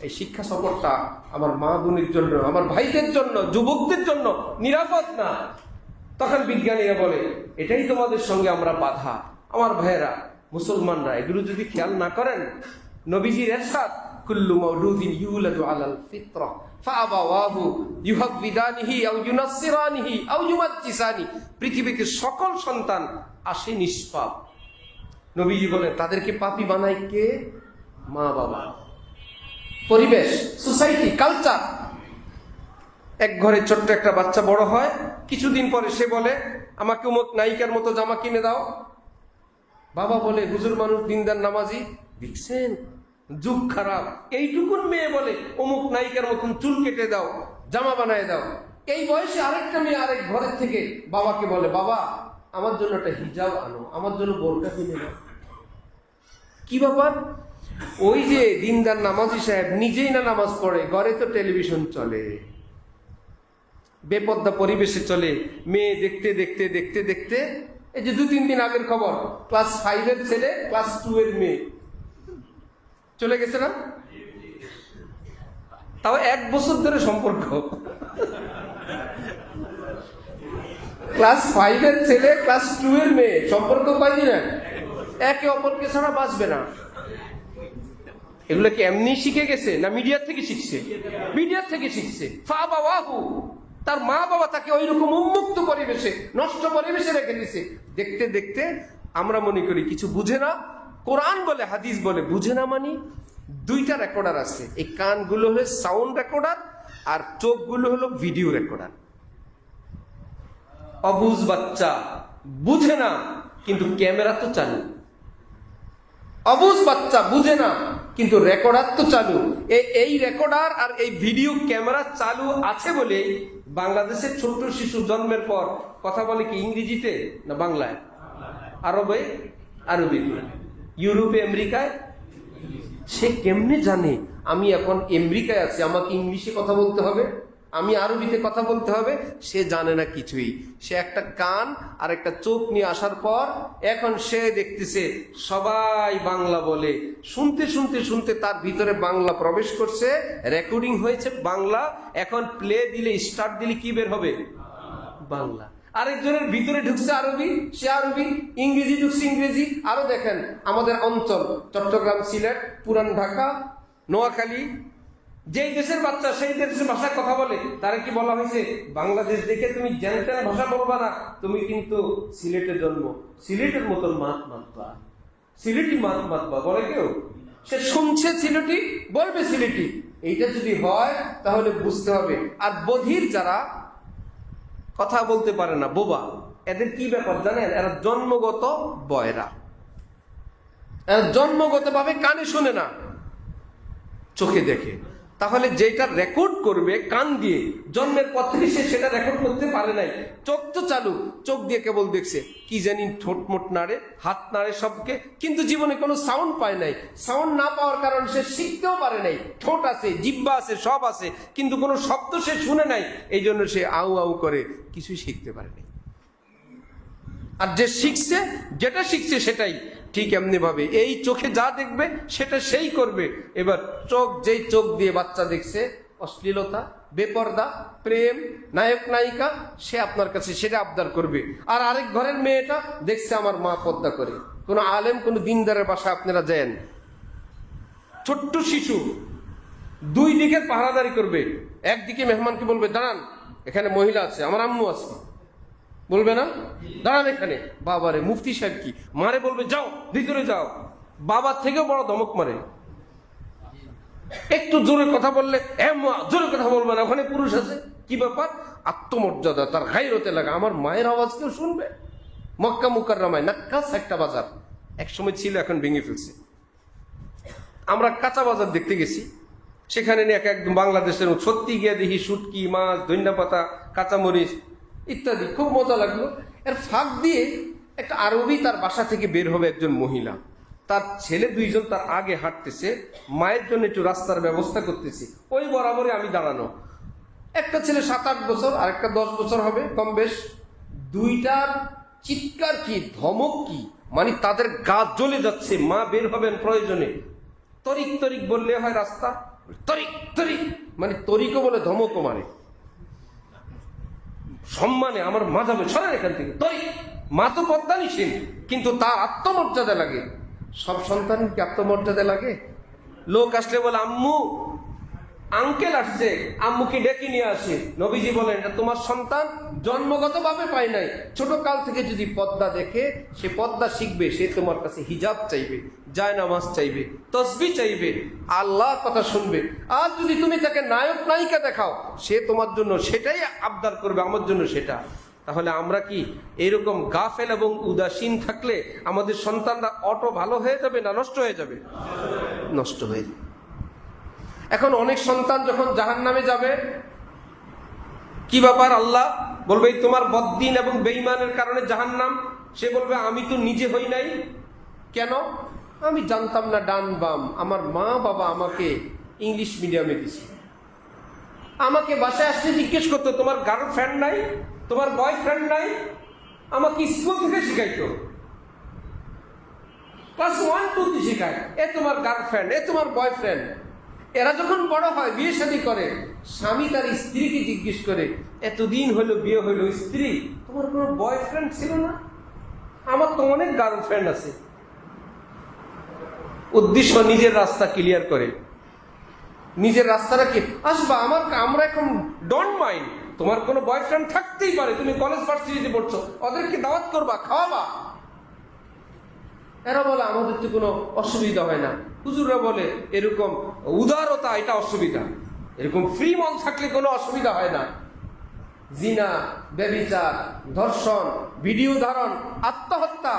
এই শিক্ষা সফরটা আমার মা বোনের জন্য, আমার ভাইদের জন্য, যুবকদের জন্য নিরাপদ না। তখন বিজ্ঞানীরা বলে এটাই তোমাদের সঙ্গে আমরা বাধা। আমার ভাইয়েরা, মুসলমানরা এগুলো যদি খেয়াল না করেন, নবীজির ইরশাদ, কুল্লু মাউলুদিন ইউলাদু আলাল ফিতরা ফাআবাওয়াহু ইউহাবিদানিহি আও ইউনাসসিরানিহি আও ইউমাজ্জিসানি, পৃথিবীতে সকল সন্তান আসে নিষ্পাপ। নবীজি বলেন তাদেরকে পাপী বানায় কে? মা বাবা, পরিবেশ, সোসাইটি, কালচার। এক ঘরে ছোট্ট একটা বাচ্চা বড় হয়, কিছুদিন পরে সে বলে আমাকে অমুক নায়িকার মতো জামা কিনে দাও। বাবা বলে হুজুর মানুষ, দিনদার, নামাজি, দেখছেন যুগ খারাপ। এইটুকুন মেয়ে বলে অমুক নায়িকার মতন চুল কেটে দাও, জামা বানায় দাও। এই বয়সে আরেকটা মেয়ে আরেক ঘরের থেকে বাবাকে বলে বাবা আমার জন্য একটা হিজাব আনো, আমার জন্য বোরকা কিনে দাও। কি ব্যাপার? ওই যে দিনদার নামাজি সাহেব নিজেই না নামাজ পড়ে, ঘরে তো টেলিভিশন চলে, বেপর্দা পরিবেশে চলে। মেয়ে দেখতে দেখতে দেখতে দেখতে, এই যে 2-3 দিন আগের খবর, ক্লাস 5-এর ছেলে ক্লাস 2-এর মেয়ে চলে গেছে না? তাও 1 বছর ধরে সম্পর্ক। ক্লাস 5-এর ছেলে ক্লাস 2-এর মেয়ে, সম্পর্ক পাইনি না, একে অপরকে ছাড়া বাঁচবে না। এগুলো কি এমনি শিখে গেছে না মিডিয়া থেকে শিখছে? মিডিয়া থেকে শিখছে। ফাবাওয়াহু, তার মা বাবা তাকে ওই রকম উন্মুক্ত পরিবেশে, নষ্ট পরিবেশে রেখে দিছে। দেখতে দেখতে আমরা মনে করি কিছু বুঝে না। কোরআন বলে, হাদিস বলে বুঝে না, মানে 2টা রেকর্ডার আছে। এই কানগুলো হলো সাউন্ড রেকর্ডার আর চোখগুলো হলো ভিডিও রেকর্ডার। অবুঝ বাচ্চা বুঝে না, কিন্তু ক্যামেরা তো চালু। অবুঝ বাচ্চা বুঝে না, কিন্তু রেকর্ডার তো চালু। এই রেকর্ডার আর এই ভিডিও ক্যামেরা চালু আছে বলে বাংলাদেশের ছোট্ট শিশু জন্মের পর কথা বলে কি ইংরেজিতে না বাংলায়? আরবিতে। ইউরোপে, আমেরিকায়। সে কেমনে জানে আমি এখন আমেরিকায় আছি, আমাকে ইংলিশে কথা বলতে হবে, আমি আরবিতে কথা বলতে হবে? সে জানে না কিছুই। সে একটা কান আর একটা চোখ নিয়ে আসার পর এখন সে দেখতেছে সবাই বাংলা বলে, শুনতে শুনতে শুনতে তার ভিতরে বাংলা প্রবেশ করছে, রেকর্ডিং হয়েছে বাংলা। এখন প্লে দিলে, স্টার্ট দিলে কি বের হবে? বাংলা। আরেকজনের ভিতরে ঢুকছে আরবি, সে আরবি, ইংরেজি ঢুকছে ইংরেজি। আরো দেখেন আমাদের অঞ্চল চট্টগ্রাম, সিলেট, পুরান ঢাকা, নোয়াখালী, যেই দেশের বাচ্চা সেই দেশের ভাষায় কথা বলে, তারা কি বলা হয়েছে বাংলাদেশ দেখে তুমি জেনতেন ভাষা বলবা না, তুমি কিন্তু সিলেটের জন্ম, সিলেটের মতন মাত মাতবা, সিলেটি মাত মাতবা বলে কেউ? সে শুনছে সিলেটি, বলবে সিলেটি। এইটা যদি হয় তাহলে বুঝতে হবে। আর বধির যারা কথা বলতে পারে না, বোবা, এদের কি ব্যাপার জানেন? এরা জন্মগত বয়রা, এরা জন্মগত ভাবে কানে শোনে না, চোখে দেখে। তাহলে যেটা রেকর্ড করবে কান দিয়ে, জন্মের পর থেকে সে সেটা রেকর্ড করতে পারে নাই। চোখ তো চালু, চোখ দিয়ে কেবল দেখছে, কি জানি ঠোঁট মোট নাড়ে, হাত নাড়ে সবকে, কিন্তু জীবনে কোনো সাউন্ড পায় নাই। সাউন্ড না পাওয়ার কারণে সে শিখতেও পারে নাই। ঠোঁট আছে, জিহ্বা আছে, সব আছে, কিন্তু কোনো শব্দ সে শুনে নাই। এই জন্য সে আউ আউ করে, কিছুই শিখতে পারে নাই। আর যে শিখছে, যেটা শিখছে সেটাই ঠিক এমনি ভাবে এই চোখে যা দেখবে সেটা সেই করবে। এবার চোখ, যেই চোখ দিয়ে বাচ্চা দেখছে অশ্লীলতা, বেপর্দা, প্রেম, নায়ক নায়িকা, সে আপনার কাছে সেটা আবদার করবে। আর আরেক ঘরের মেয়েটা দেখছে আমার মা পর্দা করে। কোনো আলেম, কোনো দিনদারের বাসায় আপনারা যান, ছোট্ট শিশু দুই দিকের পাহারাদারি করবে। একদিকে মেহমানকে বলবে দাঁড়ান, এখানে মহিলা আছে, আমার আম্মু আছে, বলবে না দাঁড়ান এখানে। বাবারে, মুফতি সাহেব কি মারে, বলবে যাও ভিতরে যাও। বাবার থেকেও বড় ধমক মারে। একটু জোরে কথা বললে জোরে কথা বলবে না, ওখানে পুরুষ আছে। কি ব্যাপার? আত্মমর্যাদা, তার গায়রতে লাগা, আমার মায়ের আওয়াজ কেউ শুনবে? মক্কা মুকাররমায় নাক্কাস একটা বাজার একসময় ছিল, এখন ভেঙে ফেলছে। আমরা কাঁচা বাজার দেখতে গেছি, সেখানে নিয়ে একদম বাংলাদেশের সত্যি গিয়ে দেখি শুটকি, মাছ, ধনিয়া পাতা, কাঁচামরিচ ইত্যাদি, খুব মজা লাগলো। এর ফাঁক দিয়ে একটা আরবি তার বাসা থেকে বের হবে একজন মহিলা, তার ছেলে দুইজন তার আগে হাঁটতেছে, মায়ের জন্য একটু রাস্তার ব্যবস্থা করতেছি। ওই বরাবরে আমি দাঁড়ানো। একটা ছেলে 7-8 বছর, আর একটা 10 বছর হবে কম বেশ। দুইটার চিৎকার কি, ধমক কি, মানে তাদের গা জ্বলে যাচ্ছে। মা বের হবেন প্রয়োজনে, তরিক তরিক বললে হয় রাস্তা, তরিক তরিক, মানে তরিকও বলে ধমকও মারে। সম্মানে আমার মা যাবে, সরেন এখান থেকে, তরিক। মা তো পদ্মা নিষেন, কিন্তু তার আত্মমর্যাদা লাগে। সব সন্তান কি আত্মমর্যাদা লাগে? লোক আসলে বলে আম্মু, আঙ্কেল আসছে, আম্মুকে ডেকে নিয়ে আসে। নবীজি বলেন এটা তোমার সন্তান জন্মগত ভাবে পায় নাই। ছোট কাল থেকে যদি পর্দা দেখে, সে পর্দা শিখবে, সে তোমার কাছে হিজাব চাইবে, জায়নামাজ চাইবে, তসবিহ চাইবে, আল্লাহ কথা শুনবে। আর যদি তুমি তাকে নায়ক নায়িকা দেখাও, সে তোমার জন্য সেটাই আবদার করবে, আমার জন্য সেটা। তাহলে আমরা কি এরকম গাফেল এবং উদাসীন থাকলে আমাদের সন্তানরা অটো ভালো হয়ে যাবে না নষ্ট হয়ে যাবে? নষ্ট হয়ে যাবে। এখন অনেক সন্তান যখন জাহান্নামে যাবে, কি ব্যাপার? আল্লাহ বলবে তোমার বদ্দিন এবং বেঈমানের কারণে জাহান্নাম। সে বলবে আমি তো নিজে হই নাই। কেন? আমি জানতাম না ডান বাম। আমার মা বাবা আমাকে ইংলিশ মিডিয়ামে দিছে। আমাকে বাসায় আসলে জিজ্ঞেস করতো তোমার গার্লফ্রেন্ড নাই, তোমার বয়ফ্রেন্ড নাই। আমাকে স্কুল থেকে শিখাইতো, ক্লাস 1-2 শেখায়, এ তোমার গার্লফ্রেন্ড, এ তোমার বয়ফ্রেন্ড। এরা যখন বড় হয়, বিয়ে শাদী করে, স্বামী তার স্ত্রীকে জিজ্ঞেস করে এতদিন হলো বিয়ে হলো, স্ত্রী তোমার কোনো বয়ফ্রেন্ড ছিল না? আমার তো অনেক গার্লফ্রেন্ড আছে। উদ্দেশ্য নিজের রাস্তা ক্লিয়ার করে, নিজের রাস্তাটা কি আসবা আমার, আমরা এখন ডোন্ট মাইন্ড। তোমার কোনো বয়ফ্রেন্ড থাকতেই পারে, তুমি কলেজ ভার্সিটিতে পড়ছো, ওদেরকে দাওয়াত করবা, খাওয়াবা। এরা বলে আমাদের তো কোনো অসুবিধা হয় না। হুজুররা বলে এরকম উদারতা, এটা অসুবিধা। এরকম ফ্রি মন থাকলে কোনো অসুবিধা হয় না। জিনা, ব্যভিচার, ধর্ষণ, ভিডিও ধারণ, আত্মহত্যা,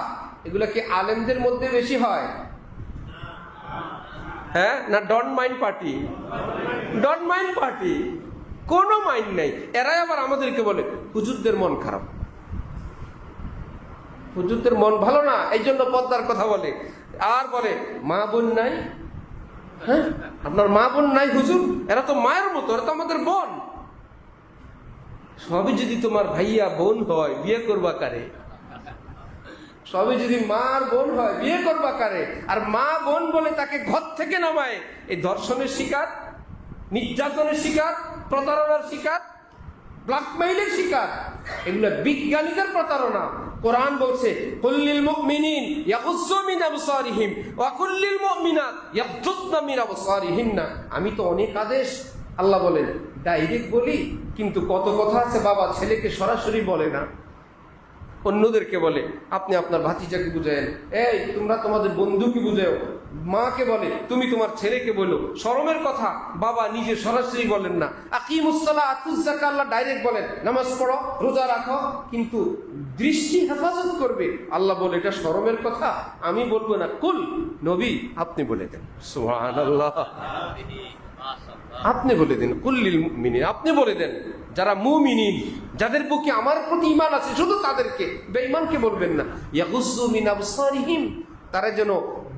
এগুলা কি আলেমদের মধ্যে বেশি হয়? হ্যাঁ না don't mind party? Don't mind party, কোনো মাইন্ড নেই। এরাই আবার আমাদেরকে বলে হুজুরদের মন খারাপ, হুজুরদের মন ভালো না, এই জন্য পর্দার কথা বলে। আর বলে মা বোন নাই। হ্যাঁ, আপনার মা বোন নাই হুজুর? এরা তো মায়ের মতো, এরা তো আমাদের বোন। সবই যদি তোমার ভাইয়া বোন হয়, বিয়ে করবা কারে? সবই যদি মা আর বোন হয়, বিয়ে করবা কারে? আর মা বোন বলে তাকে ঘর থেকে নামায়, এই ধর্ষণের শিকার, নির্যাতনের শিকার, প্রতারণার শিকার, ব্ল্যাকমেইলের শিকার। এগুলো বিজ্ঞানীদের প্রতারণা। কোরআন বলছে কুল্লিল মুমিনিন ইয়াগুজ্জু মিন আবসারিহিম ওয়া কুল্লিল মুমিনাত ইয়াগযুযনা মিন আবসারিহিন্না। আমি তো অনেক আদেশ, আল্লাহ বলেন, ডাইরেক্ট বলি, কিন্তু কত কথা আছে বাবা ছেলেকে সরাসরি বলে না, অন্যদেরকে বলে। আপনি আপনার ভাতিজাকে বুঝায়েন, এই তোমরা তোমাদের বন্ধুকে বুঝাও। মাকে বলে, তুমি তোমার ছেলেকে বলো। শরমের কথা বাবা নিজে সরাসরি বলেন না। আকিমুস সালাহ আতুজ যাকাত, আল্লাহ ডাইরেক্ট বলেন নামাজ পড়ো, রোজা রাখো, কিন্তু দৃষ্টি হেফাজত করবে। আল্লাহ বলে এটা শরমের কথা, আমি বলবো না। কুল, নবী আপনি বলে দেন। সুবহানাল্লাহ, আপনি বলে দেন। কুল্লিল মুমিনিন, আপনি বলে দেন। যারা মুমিনিন, যাদের বুকে আমার প্রতি ঈমান আছে, শুধু তাদেরকে, বেঈমানকে বলবেন না। ইয়াগুজ্জু মিন আবসারিহিম, তারা যেন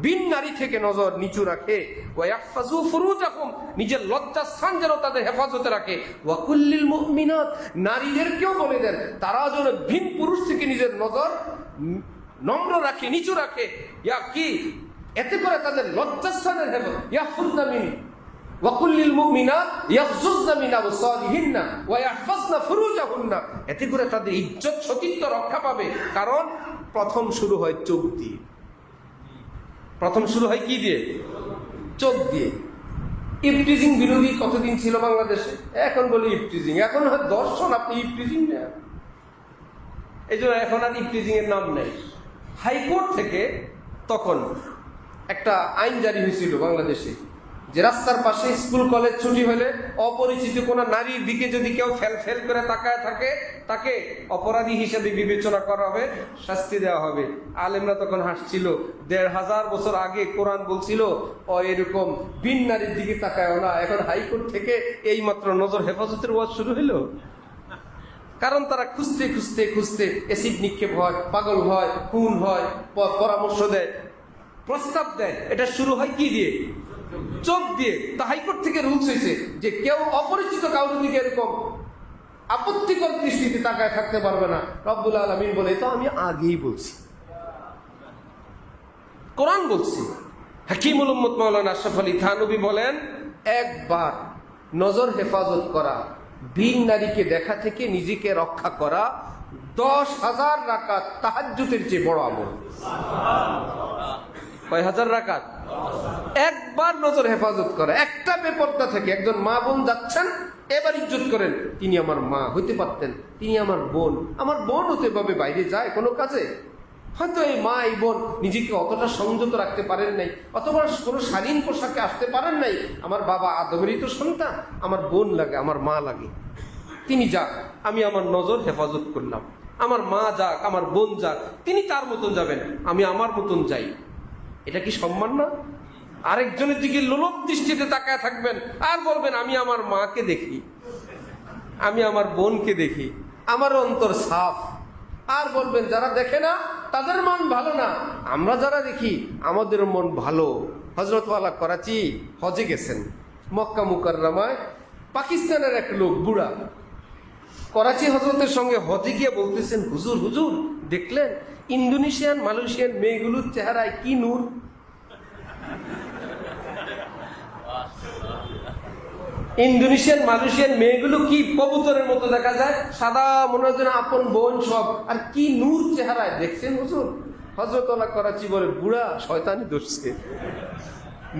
বিন নারী থেকে নজর নিচু রাখে। ওয়া ইয়াহফাজু ফুরুজাহুম, নিজের লজ্জাস্থান যেন তাদের হেফাজতে রাখে। ওয়া কুল্লিল মুমিনাত, নারীদেরকেও বলে দেন তারা যেন ভিন পুরুষ থেকে নিজের নজর নম্র রাখে, নিচু রাখে। ইয়া কি, এতে করে তাদের লজ্জাস্থানের হেফাজত। ইয়াহফুজনা মিন ওয়াকুল্লিল মুমিনাত ইয়াগযুযনা মিন আবসারিহিন্না ওয়া ইয়াহফাজনা ফুরুজাহুন্না, এতে করে তাদের ইজ্জত সতীত্ব রক্ষা পাবে। কারণ প্রথম শুরু হয় চোখ দিয়ে। প্রথম শুরু হয় কি দিয়ে? চোখ দিয়ে। ইফটিজিং বিরোধী কতদিন ছিল বাংলাদেশে, এখন বলি ইফটিজিং, এখন হয় দর্শন। আপনি ইফটিজিং না, এই জন্য এখন আর ইফটিজিং এর নাম নেই। হাইকোর্ট থেকে তখন একটা আইন জারি হয়েছিল বাংলাদেশে, যে রাস্তার পাশে স্কুল কলেজ ছুটি হলে অপরিচিত কোনো নারীর দিকে যদি কেউ ফেল করে তাকায় থাকে, তাকে অপরাধী হিসেবে বিবেচনা করা হবে, শাস্তি দেওয়া হবে। আলেমরা তখন হাসছিল। ১৫০০ বছর আগে কোরআন বলছিল এরকম বিন নারীর দিকে তাকায় না। এখন হাইকোর্ট থেকে এই মাত্র নজর হেফাজতের ওয়াজ শুরু হইল। কারণ তারা খুঁজতে খুঁজতে খুঁজতে এসিড নিক্ষেপ হয়, পাগল হয়, খুন হয়, পরামর্শ দেয়, প্রস্তাব দেয়। এটা শুরু হয় কি দিয়ে? চোখ দিয়ে। তা হাইকোর্ট থেকে রুলস হয়েছে যে কেউ অপরিচিত কারোর দিকে এরকম আপত্তিকর দৃষ্টিতে তাকায় থাকতে পারবে না। রব্বুল আলামিন বলে, তো আমি আগেই বলছি, কোরআন বলছি। হাকিমুল উম্মত মাওলানা আশরাফ আলী থানভী বলেন, একবার নজর হেফাজত করা, ভিন নারীকে দেখা থেকে নিজেকে রক্ষা করা ১০,০০০ রাকাত তাহাজ্জুদের চেয়ে বড় আমল। কয় হাজার রাকাত? একবার নজর হেফাজত করা, একটা বেপরদা থেকে। একজন মা বোন যাচ্ছেন, এবার ইজ্জত করেন, তিনি আমার মা হইতে পারতেন, তিনি আমার বোন। আমার বোন হতে পাবে বাইরে যায় কোনো কাজে, হয়তো এই মা এই বোন নিজেকে অতটা সংযত রাখতে পারেন নাই, অথবা কোনো শালীন পোশাকে আসতে পারেন নাই। আমার বাবা আদমেরই তো সন্তান, আমার বোন লাগে, আমার মা লাগে। তিনি যাক, আমি আমার নজর হেফাজত করলাম। আমার মা যাক, আমার বোন যাক, তিনি তার মতন যাবেন, আমি আমার মতন যাই। এটা কি সম্মান না? আরেকজনের দিকে লোলক দৃষ্টিতে তাকায় থাকবেন আর বলবেন আমি আমার মাকে দেখি, আমি আমার বোনকে দেখি, আমার অন্তর সাফ। আর বলবেন যারা দেখে না তাদের মন ভালো না, আমরা যারা দেখি আমাদের মন ভালো। হযরত ওয়ালা করাচি হজে গেছেন, মক্কা মুকাররমায় পাকিস্তানের এক লোক বুড়া করাচি হজরতের সঙ্গে হজে গিয়ে বলতেছেন, হুজুর হুজুর দেখলেন ইন্দোনেশিয়ান মালয়েশিয়ান মেয়েগুলোর চেহারায় কি নূর। ইন্দোনেশিয়ান মালয়েশিয়ান মেয়েগুলো কি কবুতরের মতো দেখা যায়, সাদা, মনে হয় যেন আপন বোন সব, আর কি নূর চেহারায়, দেখছেন হুজুর? হযরত ওয়ালা করাচি বলে, বুড়া শয়তানি ধরছে,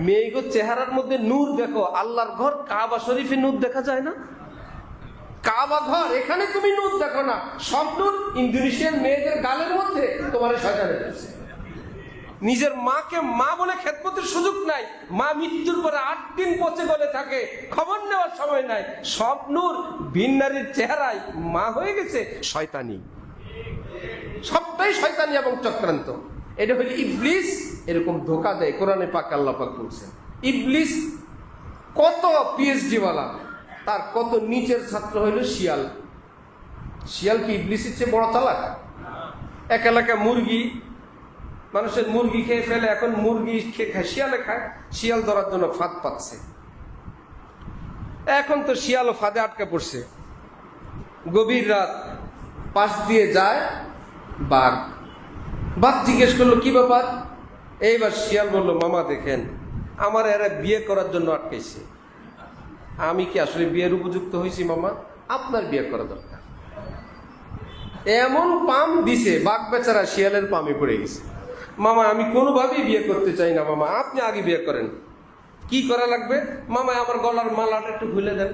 মেয়েগো চেহারার মধ্যে নূর দেখো, আল্লাহর ঘর কাবা শরীফে নূর দেখা যায় না? কাবা ঘর, এখানে তুমি নূর দেখো না, সব নূর ইন্দোনেশিয়ান মেয়েদের গালের মধ্যে তোমার শয়তানে ধরছে। নিজের মাকে মা বলে খেদমতের সুযোগ নাই, মা মৃত্যুর পরে ৮ দিন পচে গলে থাকে, খবর নেওয়ার সময় নাই। সব নূর ভিন নারীর চেহারায় মা হয়ে গেছে, শয়তানি, সবটাই শয়তানি এবং চক্রান্ত। এটা হলো ইবলিস, এরকম ধোকা দেয়। কোরআনে পাক আল্লাহ পাক বলছেন, ইবলিস কত পিএইচডি ওয়ালা, তার কত নিচের ছাত্র হইল শিয়াল। শিয়াল কি ইবলিসের চেয়ে বড় চালাক? এক এলাকায় মুরগি মানুষের মুরগি খেয়ে ফেলে, এখন মুরগি খেয়ে খায়, শিয়ালে খায়, শিয়াল ধরার জন্য ফাঁদ পাচ্ছে। এখন তো শিয়ালও ফাঁদে আটকে পড়ছে। গভীর রাত, পাশ দিয়ে যায় বাঘ। বাঘ জিজ্ঞেস করলো কি ব্যাপার? এইবার শিয়াল বলল, মামা দেখেন, আমার এরা বিয়ে করার জন্য আটকেছে। আমি কি আসলে বিয়ের উপযুক্ত হয়েছি মামা? আপনার বিয়ে করা দরকার। এমন পাম দিছে, বাঘ বেচারা শিয়ালের পামে পড়ে গেছে। মামা আমি কোনোভাবেই বিয়ে করতে চাই না মামা, আপনি আগে বিয়ে করেন। কি করা লাগবে? মামা আমার গলার মালাটা একটু খুলে দেন।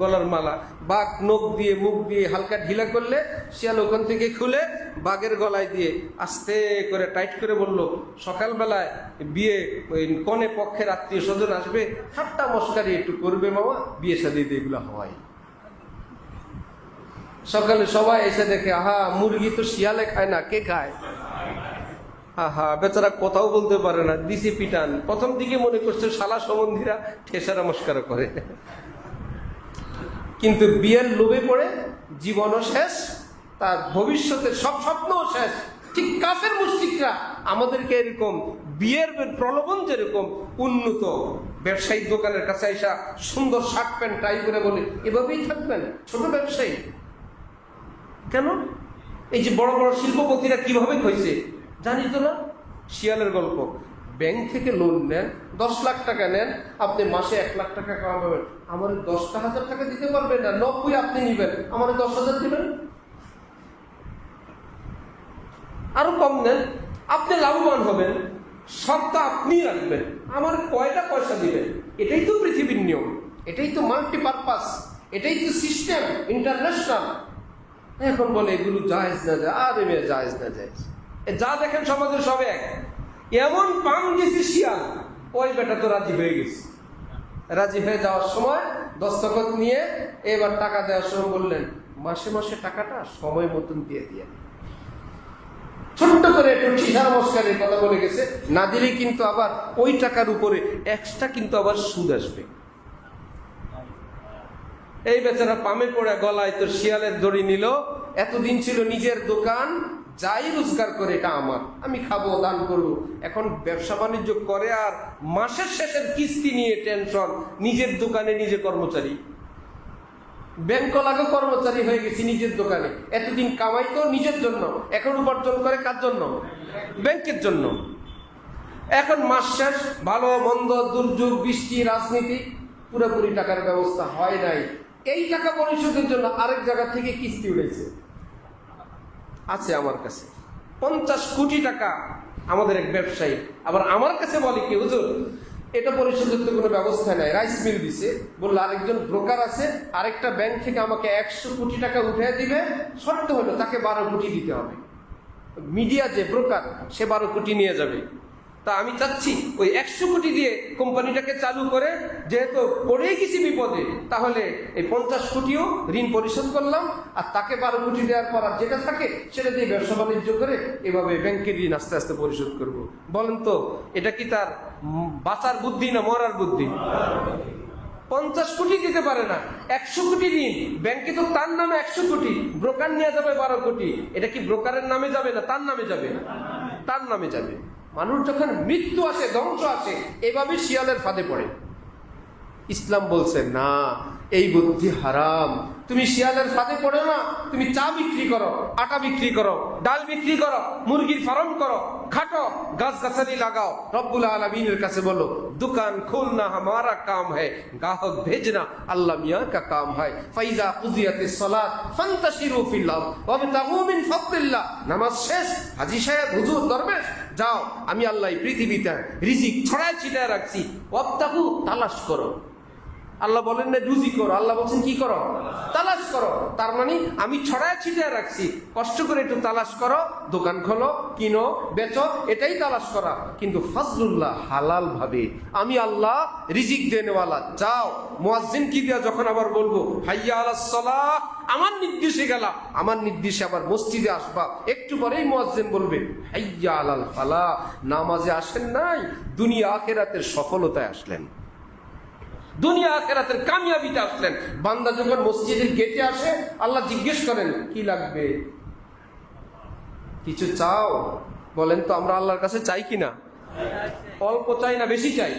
গলার মালা বাঘ নখ দিয়ে মুখ দিয়ে হালকা ঢিলা করলে শিয়াল ওখান থেকে খুলে বাঘের গলায় দিয়ে আস্তে করে টাইট করে বলল, সকালবেলায় বিয়ে ওই কনে পক্ষের আত্মীয় স্বজন আসবে, ঠাট্টা মস্কারি একটু করবে মামা, বিয়ে শাদী এগুলো হয়। সকালে সবাই এসে দেখে, আহা মুরগি তো শিয়ালে খায় না, কে খায়? আহা বেচারা কথাও বলতে পারে না, দিছে পিটান। প্রথম দিকে মনে করছে শালা সম্বন্ধীরা ঠেসারা মস্কারা করে, কিন্তু বিয়ের লোভে পড়ে জীবনও শেষ, তার ভবিষ্যতের সব স্বপ্নও শেষ। ঠিক কাফের মুশরিকরা আমাদেরকে এরকম বিয়ের প্রলোভন যেরকম উন্নত ব্যবসায়িক দোকানের কাছে আইসা সুন্দর শার্ট প্যান্ট টাই করে বলে এভাবেই থাকবেন ছোট ব্যবসায়ী। কেন? এই যে বড় বড় শিল্পপতিরা কিভাবে হয়েছে জানি তো না? শিয়ালের গল্প। ব্যাংক থেকে লোন নেন, 10 লাখ টাকা নেন, আপনি মাসে 1 লাখ টাকা কামাবেন, আমার 10,000 টাকা দিতে পারবেন না, 90 আপনি নিবেন, আমার 10,000 দিবেন। আরো কম নেন, আপনি লাভবান হবেন, সবটা আপনি রাখবেন, আমার কয়টা পয়সা দিবেন। এটাই তো পৃথিবীর নিয়ম, এটাই তো মাল্টিপারপাস, এটাই তো সিস্টেম ইন্টারন্যাশনাল। এখন বলে এগুলো জায়েজ না যায়, আর এমনি জায়েজ না জায়েজ, যা দেখেন সমাজের সব এক। এমন পাম গেছে শিয়াল, ওই বেটা তো রাজি হয়ে গেছে। রাজি হয়ে যাওয়ার সময় দস্তখত নিয়ে এবার টাকা দেওয়ার সময় বললেন, মাসে মাসে টাকাটা সময় মতন দিয়ে দিয়ে। ছোট্ট করে একটু ঠিসার মস্কারের কথা বলে গেছে, না দিলেই কিন্তু আবার ওই টাকার উপরে এক্সট্রা কিন্তু আবার সুদ আসবে। এই বেচারা পামে পড়ে গলায় তো শিয়ালের দড়ি নিল। এতদিন ছিল নিজের দোকান, যাই রোজগার করে এটা আমার, আমি খাবো, দান করবো। এখন ব্যবসা বাণিজ্য করে আর মাসের শেষের কিস্তি নিয়ে টেনশন, নিজের দোকানে নিজে কর্মচারী, ব্যাংক লাগে কর্মচারী হয়ে গেছি নিজের দোকানে। এতদিন কামাইতো নিজের জন্য, এখন উপার্জন করে কার জন্য? ব্যাংকের জন্য। এখন মাস শেষ, ভালো মন্দ, দুর্যোগ, বৃষ্টি, রাজনীতি, পুরোপুরি টাকার ব্যবস্থা হয় নাই। এই টাকা পরিশোধের জন্য আরেক জায়গা থেকে কিস্তি উঠেছে, আছে আমার কাছে 50 কোটি টাকা। আমাদের এক ব্যবসায়ী আবার আমার কাছে বলে কি, হুজুর এটা পরিশোধের তো কোনো ব্যবস্থা নাই, রাইস মিল দিছে, বললো আরেকজন ব্রোকার আছে, আরেকটা ব্যাংক থেকে আমাকে 100 কোটি টাকা উঠে দিবে, শর্ত হলো তাকে 12 কোটি দিতে হবে। মিডিয়া যে ব্রোকার সে 12 কোটি নিয়ে যাবে। তা আমি চাচ্ছি ওই 100 কোটি দিয়ে কোম্পানিটাকে চালু করে, যেহেতু পড়েই গেছি বিপদে, তাহলে এই 50 কোটিও ঋণ পরিশোধ করলাম, আর তাকে 12 কোটি দেওয়ার পর আর যেটা থাকে সেটা দিয়ে ব্যবসা বাণিজ্য করে এভাবে ব্যাংকের ঋণ আস্তে আস্তে পরিশোধ করব। বলেন তো এটা কি তার বাঁচার বুদ্ধি না মরার বুদ্ধি? 50 কোটি দিতে পারে না, 100 কোটি ঋণ ব্যাংকে, তো তার নামে 100 কোটি, ব্রোকার নিয়ে যাবে 12 কোটি। এটা কি ব্রোকারের নামে যাবে না তার নামে যাবে? তার নামে যাবে। মানুষ যখন মৃত্যু আসে, ধ্বংস আসে, এভাবে শিয়ালের ফাঁদে পড়ে। ইসলাম বলছে না, এই বুদ্ধি হারাম। তুমি শিয়ালের ফাঁদে পড়ো না, তুমি চা বিক্রি করো, আটা বিক্রি করো, ডাল বিক্রি করো, মুরগির ফার্ম করো, খাটো, গাছগাছালি লাগাও। রব্বুল আলামিনের কাছে বলো, দোকান খুলনা হামারা কাম হ্যায়, গ্রাহক ভেজনা আল্লাহ মিয়া কা কাম হয়। ফাইজা কুদিয়াতিস সালাত ফান্তাশিরু ফিল আরদ ওয়াবতাগু মিন ফাদলিল্লাহ। নামাজ শেষ, হাজী সাহেব, হুজুর, দরবেশ, যাও, আমি আল্লাহ এই পৃথিবীতে রিজিক ছড়ায় ছিটায় রাখছি, ওয়াবতাগু, তালাশ করো। আল্লাহ বলেন না রুজি করো, আল্লাহ বলছেন কি করো? তালাশ করো। তার মানে আমি ছড়ায় ছিটিয়ে রাখছি, কষ্ট করে একটু তালাশ করো, দোকান খোলো, কিনো, বেচো, এটাই তালাশ করা। কিন্তু ফাজলুল্লাহ, হালাল ভাবে, আমি আল্লাহ রিজিক দেনেওয়ালা। যাও, মুয়াজ্জিন কি দিয়া যখন আবার বলবো হাইয়া আলাস সালাহ, আমার নির্দেশে গেলা, আমার নির্দেশে আবার মসজিদে আসবা, একটু পরেই মুয়াজ্জিন বলবে হাইয়া আলাল ফালাহ। নামাজে আসেন নাই, দুনিয়া আখিরাতের সফলতায় আসলেন, দুনিয়া আখিরাতের কামিয়াবিতে আসলেন। বান্দা যখন মসজিদের গেটে আসে, আল্লাহ জিজ্ঞেস করেন কি লাগবে, কিছু চাও? বলেন তো আমরা আল্লাহর কাছে চাই কিনা? অল্প চাই না বেশি চাই?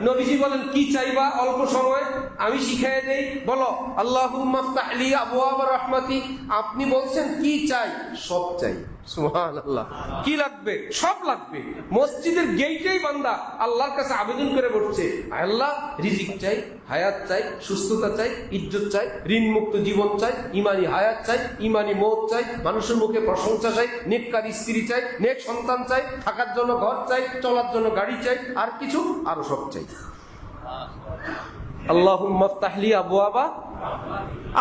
নবীজি বলেন কি চাইবা অল্প সময়? আমি শিখাই দেই, বলো আল্লাহুম্মা ইফতাহ লি আবওয়াব রাহমাতি। আপনি বলছেন কি চাই? সব চাই। সুবহানাল্লাহ। কি লাগবে? সব লাগবে। মসজিদের গেটেই বান্দা আল্লাহর কাছে আবেদন করে বসছে, আল্লাহ রিজিক চাই, হায়াত চাই, সুস্থতা চাই, ইজ্জত চাই, ঋণ মুক্ত জীবন চাই, ইমানি হায়াত চাই, ইমানি মওত চাই, মানুষের মুখে প্রশংসা চাই, নেককার স্ত্রী চাই, নেক সন্তান চাই, থাকার জন্য ঘর চাই, চলার জন্য গাড়ি চাই, আর কিছু আরো সব চাই। আল্লাহুম্মা ইফতাহ লি আবওয়াবা।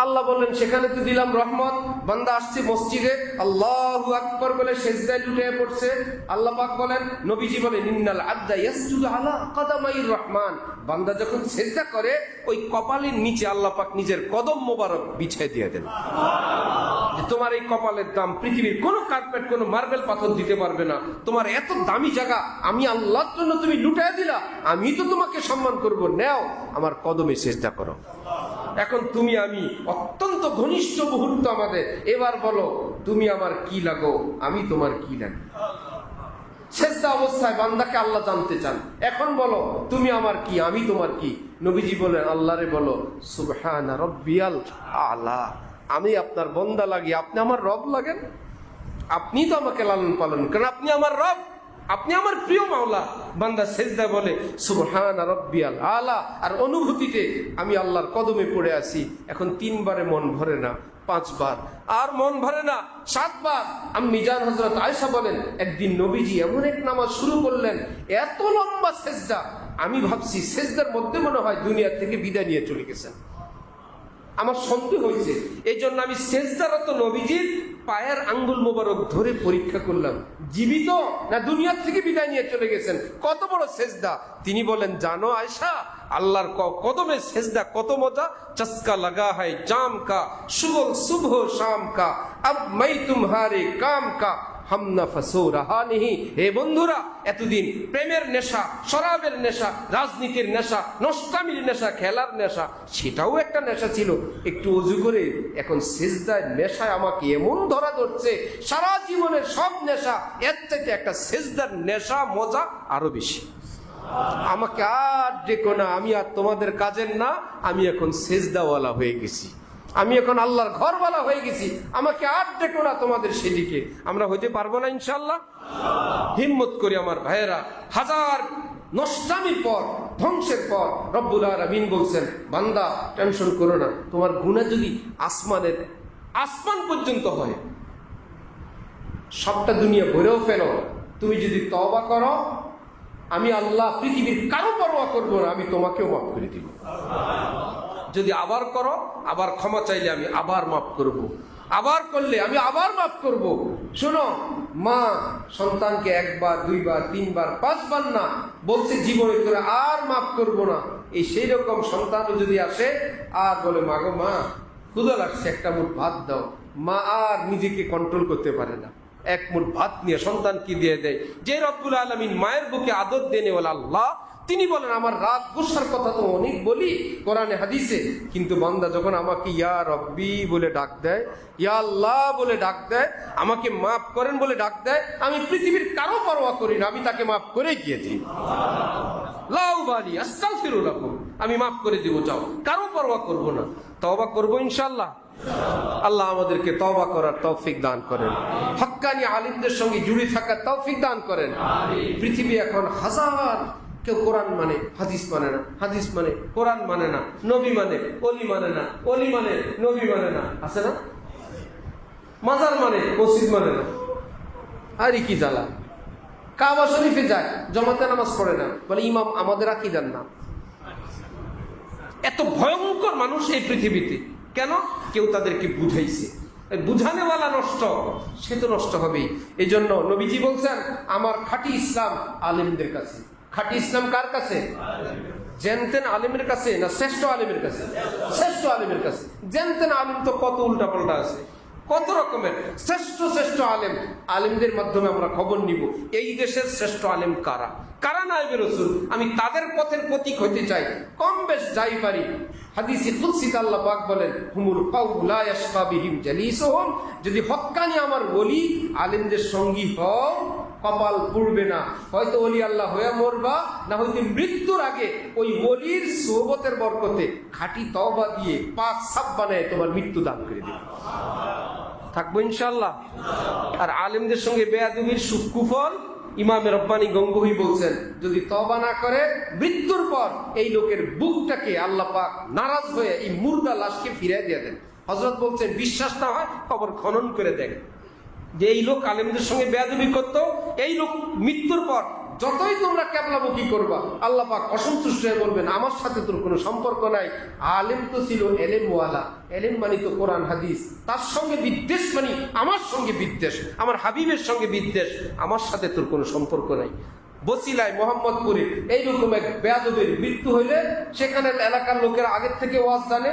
আল্লাহ বললেন সেখানে তো দিলাম রহমত। বান্দা আসছে মসজিদে, আল্লাহু আকবার বলে সেজদায় লুটিয়ে পড়ছে। আল্লাহ পাক বলেন, নবীজি বলেন, ইন্নাল আবদা ইয়াসজুদু আলা কাদামাইর রহমান। বান্দা যখন সেজদা করে ওই কপালের নিচে আল্লাহ পাক নিজের কদম মোবারক বিছিয়ে দিয়ে দেন। যে তোমার এই কপালের দাম পৃথিবীর কোনো কার্পেট, কোনো মার্বেল পাথর দিতে পারবে না। তোমার এত দামি জায়গা আমি আল্লাহর জন্য তুমি লুটায় দিলা, আমি তো তোমাকে সম্মান করব, নেও আমার কদমে সেজদা করো। এখন তুমি আমি অত্যন্ত ঘনিষ্ঠ মুহূর্ত আমাদের। এবার বলো তুমি আমার কি লাগো, আমি তোমার কি লাগি। সেজদা অবস্থায় বান্দাকে আল্লাহ জানতে চান। এখন বলো তুমি আমার কি, আমি তোমার কি। নবীজি বলেন আল্লাহরে বলো সুবহানা রাব্বিয়াল আলা। আমি আপনার বন্দা লাগি, আপনি আমার রব লাগেন। আপনি তো আমাকে লালন পালন করেন, আপনি আমার রব, আপনি আমার প্রিয় মাওলা। বান্দা সেজদা বলে সুবহানা রাব্বিয়াল আলা, আর অনুভূতিতে আমি আল্লাহর কদমে পড়ে আছি। এখন 3 বারে মন ভরে না, 5 বার, আর মন ভরে না 7 বার। আম্মি জান হযরত আয়েশা বলেন একদিন নবীজি এমন এক নামাজ শুরু করলেন, এত লম্বা সেজদা, আমি ভাবছি সেজদার মধ্যে মনে হয় দুনিয়া থেকে বিদায় নিয়ে চলে গেছেন। আমার সন্দেহ হয়েছে, এই জন্য আমি সেজদারত নবীজির পায়ের আঙ্গুল মোবারক ধরে পরীক্ষা করলাম, জীবিত না দুনিয়ার থেকে বিদায় নিয়ে চলে গেছেন। কত বড় সেজদা। তিনি বলেন জানো আয়েশা, আল্লাহর কদমে সেজদা কত মজা। চস্কা লাগা হয় জাম কা, সুবহ সুবহ শাম কা, আব মাই তুমহারে কাম কা, হামনা ফাসো রাহা নেহি। হে বন্ধুরা, এতদিন প্রেমের নেশা, শরাবের নেশা, রাজনীতির নেশা, নষ্টামির নেশা, খেলার নেশা, সেটাও একটা নেশা ছিল। একটু অজু করে এখন সেজদায় নেশায় আমাকে এমন ধরা ধরছে, সারা জীবনের সব নেশা এর চাইতে একটা সেজদার নেশা মজা আরো বেশি। আমাকে আর ডেকো না, আমি আর তোমাদের কাজের না, আমি এখন সেজদাওয়ালা হয়ে গেছি, আমি এখন আল্লাহর ঘরওয়ালা হয়ে গেছি, আমাকে আর ডেকো না তোমাদের সেদিকে। আমরা হইতে পারবো না ইনশাআল্লাহ? হিম্মত করি আমার ভাইয়েরা। হাজার নষ্টামির পর, ধ্বংসের পর রব্বুল আলামিন বলছেন বান্দা টেনশন করো না, তোমার গুনাহ যদি আসমান পর্যন্ত হয়, সবটা দুনিয়া ভরেও ফেলো, তুমি যদি তওবা করো, আমি আল্লাহ পৃথিবীর কারো পরোয়া করবো না, আমি তোমাকেও মাফ করে দিব। যদি আবার করো, আবার ক্ষমা চাইলে আমি আবার মাফ করব, আবার করলে আমি আবার মাফ করব। শোনো, মা সন্তানকে 1 বার 2 বার 3 বার 5 বার না বলছে জীবনে করে আর মাফ করব না। এই সেই রকম সন্তানও যদি আসে আর বলে মাগো মা ক্ষুধা লাগছে, একটা মুঠ ভাত দাও, মা আর নিজেকে কন্ট্রোল করতে পারে না, 1 মুঠ ভাত নিয়ে সন্তানকে দিয়ে দেয়। যে রব্বুল আলামিন মায়ের বুকে আদর দেনে ওয়ালা আল্লাহ, তিনি বলেন আমার রাগ গুসার কথা তো অনেক বলি কোরআনে হাদিসে, কিন্তু বান্দা যখন আমাকে ইয়া রব্বি বলে ডাক দেয়, ইয়া আল্লাহ বলে ডাক দেয়, আমাকে মাফ করেন বলে ডাক দেয়, আমি পৃথিবীর কারো পরোয়া করি না, আমি তাকে মাফ করে গিয়েছি। লাউ বালি আস্তাগফিরু লাকুম, আমি মাফ করে দিব, যাও, কারো পরোয়া করব না। তওবা করব ইনশাআল্লাহ। আল্লাহ আমাদেরকে তওবা করার তৌফিক দান করেন, হক্কানি আলিমদের সঙ্গে জুড়ে থাকার তৌফিক দান করেন। পৃথিবী এখন হাজার, কেউ কোরআন মানে হাদিস মানে না, হাদিস মানে কোরআন মানে না, নবী মানে অলি মানে না, অলি মানে নবী মানে না, আছে না? মাজার মানে মসজিদ মানে না, আর কি জ্বালা। কাবা শরীফে যায়, জমাতে নামাজ পড়ে না, বলে ইমাম আমাদের আকীদার না। এত ভয়ঙ্কর মানুষ এই পৃথিবীতে, কেন? কেউ তাদেরকে বুঝাইছে। বুঝানেওয়ালা নষ্ট, সে তো নষ্ট হবেই। এই জন্য নবীজি বলছেন আমার খাঁটি ইসলাম আলেমদের কাছে। খাঁটি ইসলাম কার কাছে? জেনতেন আলিমের কাছে না শ্রেষ্ঠ আলিমের কাছে? শ্রেষ্ঠ আলিমের কাছে। জেনতেন আলিম তো কত উল্টা পাল্টা আছে, কত রকমের। শ্রেষ্ঠ শ্রেষ্ঠ আলেম, আলিমদের মাধ্যমে আমরা খবর নিব এই দেশের শ্রেষ্ঠ আলেম কারা, কারা নায়েবে রাসূল। আমি তাদের পথের প্রতীক হতে চাই, কম বেশ যাই পারি। হাদিসে কুদসিতে আল্লাহ পাক বলেন, হুমুল কাউম লা ইয়াশকা বিহিম জালিসুহুম, যদি হক্কানি আমার ওলি আলেমদের সঙ্গী হও কপাল পুড়বে না। হয়তো ওলি আল্লাহ হয়ে মরবা, না হয়তো মৃত্যুর আগে ওই ওলির সোহবতের বরকতে খাঁটি তওবা দিয়ে পাক সাব বানায় তোমার মৃত্যু দান করে দেবে। থাকবো ইনশাআল্লাহ। আর আলেমদের সঙ্গে বেয়াদবির কুফল ইমাম রব্বানী গঙ্গোহী বলছেন, যদি তওবা না করে মৃত্যুর পর এই লোকের বুকটাকে আল্লাহ পাক নারাজ হয়ে এই মুর্দা লাশকে ফিরিয়ে দিয়ে দেন। হযরত বলছেন, বিশ্বাস না হয় কবর খনন করে দেন যে এই লোক আলেমদের সঙ্গে বেয়াদবি করত, এই লোক মৃত্যুর পর যতই তোমরা ক্যাবলামুখী করবা আল্লাহ পাক অসন্তুষ্ট হয়ে বলবেন, আমার সাথে তোর কোনো সম্পর্ক নাই। আলেম তো ছিল এলেমওয়ালা, এলেম মানি তো কোরআন হাদিস, তার সঙ্গে বিদ্বেষ মানি আমার সঙ্গে বিদ্বেষ, আমার হাবিবের সঙ্গে বিদ্বেষ, আমার সাথে তোর কোনো সম্পর্ক নাই। বসিলায় মোহাম্মদপুরে এইরকম এক বেয়াদবের মৃত্যু হইলে সেখানে এলাকার লোকেরা আগের থেকে ওয়াজ জানে,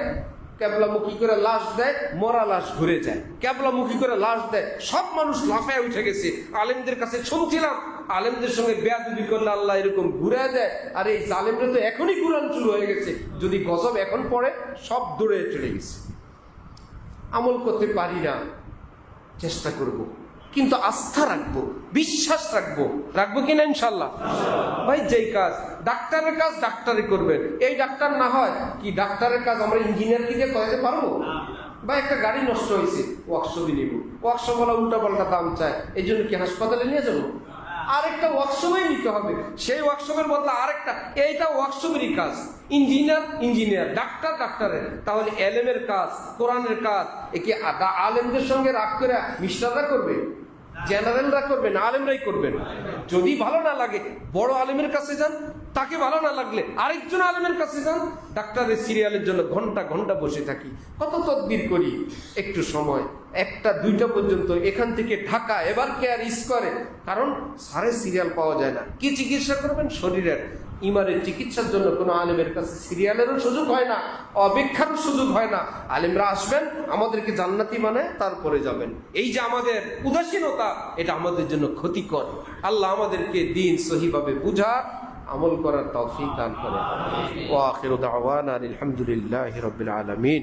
ক্যাবলামুখী করে লাশ দেয়, মরা লাশ ঘুরে যায়, ক্যাবলামুখী করে লাশ দেয়, সব মানুষ লাফায় উঠে গেছে। আলেমদের কাছে শুনছিলাম, আলেমদের সঙ্গে বেয়াদবি করলে আল্লাহ এরকম ঘুরে দেয়। আর এই জালেমরা তো এখনই কুরআন শুরু হয়ে গেছে, যদি গজব এখন পড়ে সব দূরে চলে গেছে। আমল করতে পারি না, চেষ্টা করব, কিন্তু আস্থা রাখবো, বিশ্বাস রাখবো, রাখবো কিনা ইনশাল্লাহ। ভাই যেই কাজ ডাক্তারের কাজ ডাক্তারই করবেন, এই ডাক্তার না হয় কি ডাক্তারের কাজ আমরা ইঞ্জিনিয়ার কি দিয়ে করাতে পারবো? বা একটা গাড়ি নষ্ট হয়েছে, ওয়ার্কশপে নিব, ওয়ার্কশপওয়ালা উল্টা পাল্টা দাম চায়, এই জন্য কি হাসপাতালে নিয়ে যাবো? আরেকটা ওয়ার্কশপে নিতে হবে, সেই ওয়ার্কশপের বদলে আরেকটা, এইটা ওয়ার্কশপেরই কাজ। ইঞ্জিনিয়ার ইঞ্জিনিয়ার, ডাক্তার ডাক্তারের। তাহলে এলেমের কাজ, কোরআনের কাজ একে আলেমদের সঙ্গে রাগ করে মিস্টাররা করবে, জেনারেলরা করবেন, আলেমরাই করবেন। যদি ভালো না লাগে বড় আলেমের কাছে যান, তাকে ভালো না লাগলে আরেকজন আলেমের কাছে যান। ডাক্তারের সিরিয়ালের জন্য ঘন্টা ঘন্টা বসে থাকি, কত তদবির করি, একটু সময় 1টা 2টা পর্যন্ত এখান থেকে ঢাকা এবার কেয়ার ইস করে, কারণ সারে সিরিয়াল পাওয়া যায় না। কি চিকিৎসা করবেন? শরীরের ইমানের চিকিৎসার জন্য কোনো আলেমের কাছে সিরিয়ালেরও সুযোগ হয় না, অপেক্ষারও সুযোগ হয় না। আলেমরা আসবেন, আমাদেরকে জান্নাতি মানে তারপরে যাবেন। এই যে আমাদের উদাসীনতা, এটা আমাদের জন্য ক্ষতিকর। আল্লাহ আমাদেরকে দ্বীন সহিভাবে বুঝার, আমল করার তৌফিক দান করেন। ওয়া আখিরু দাওয়ানা আলহামদুলিল্লাহি রাব্বিল আলামিন।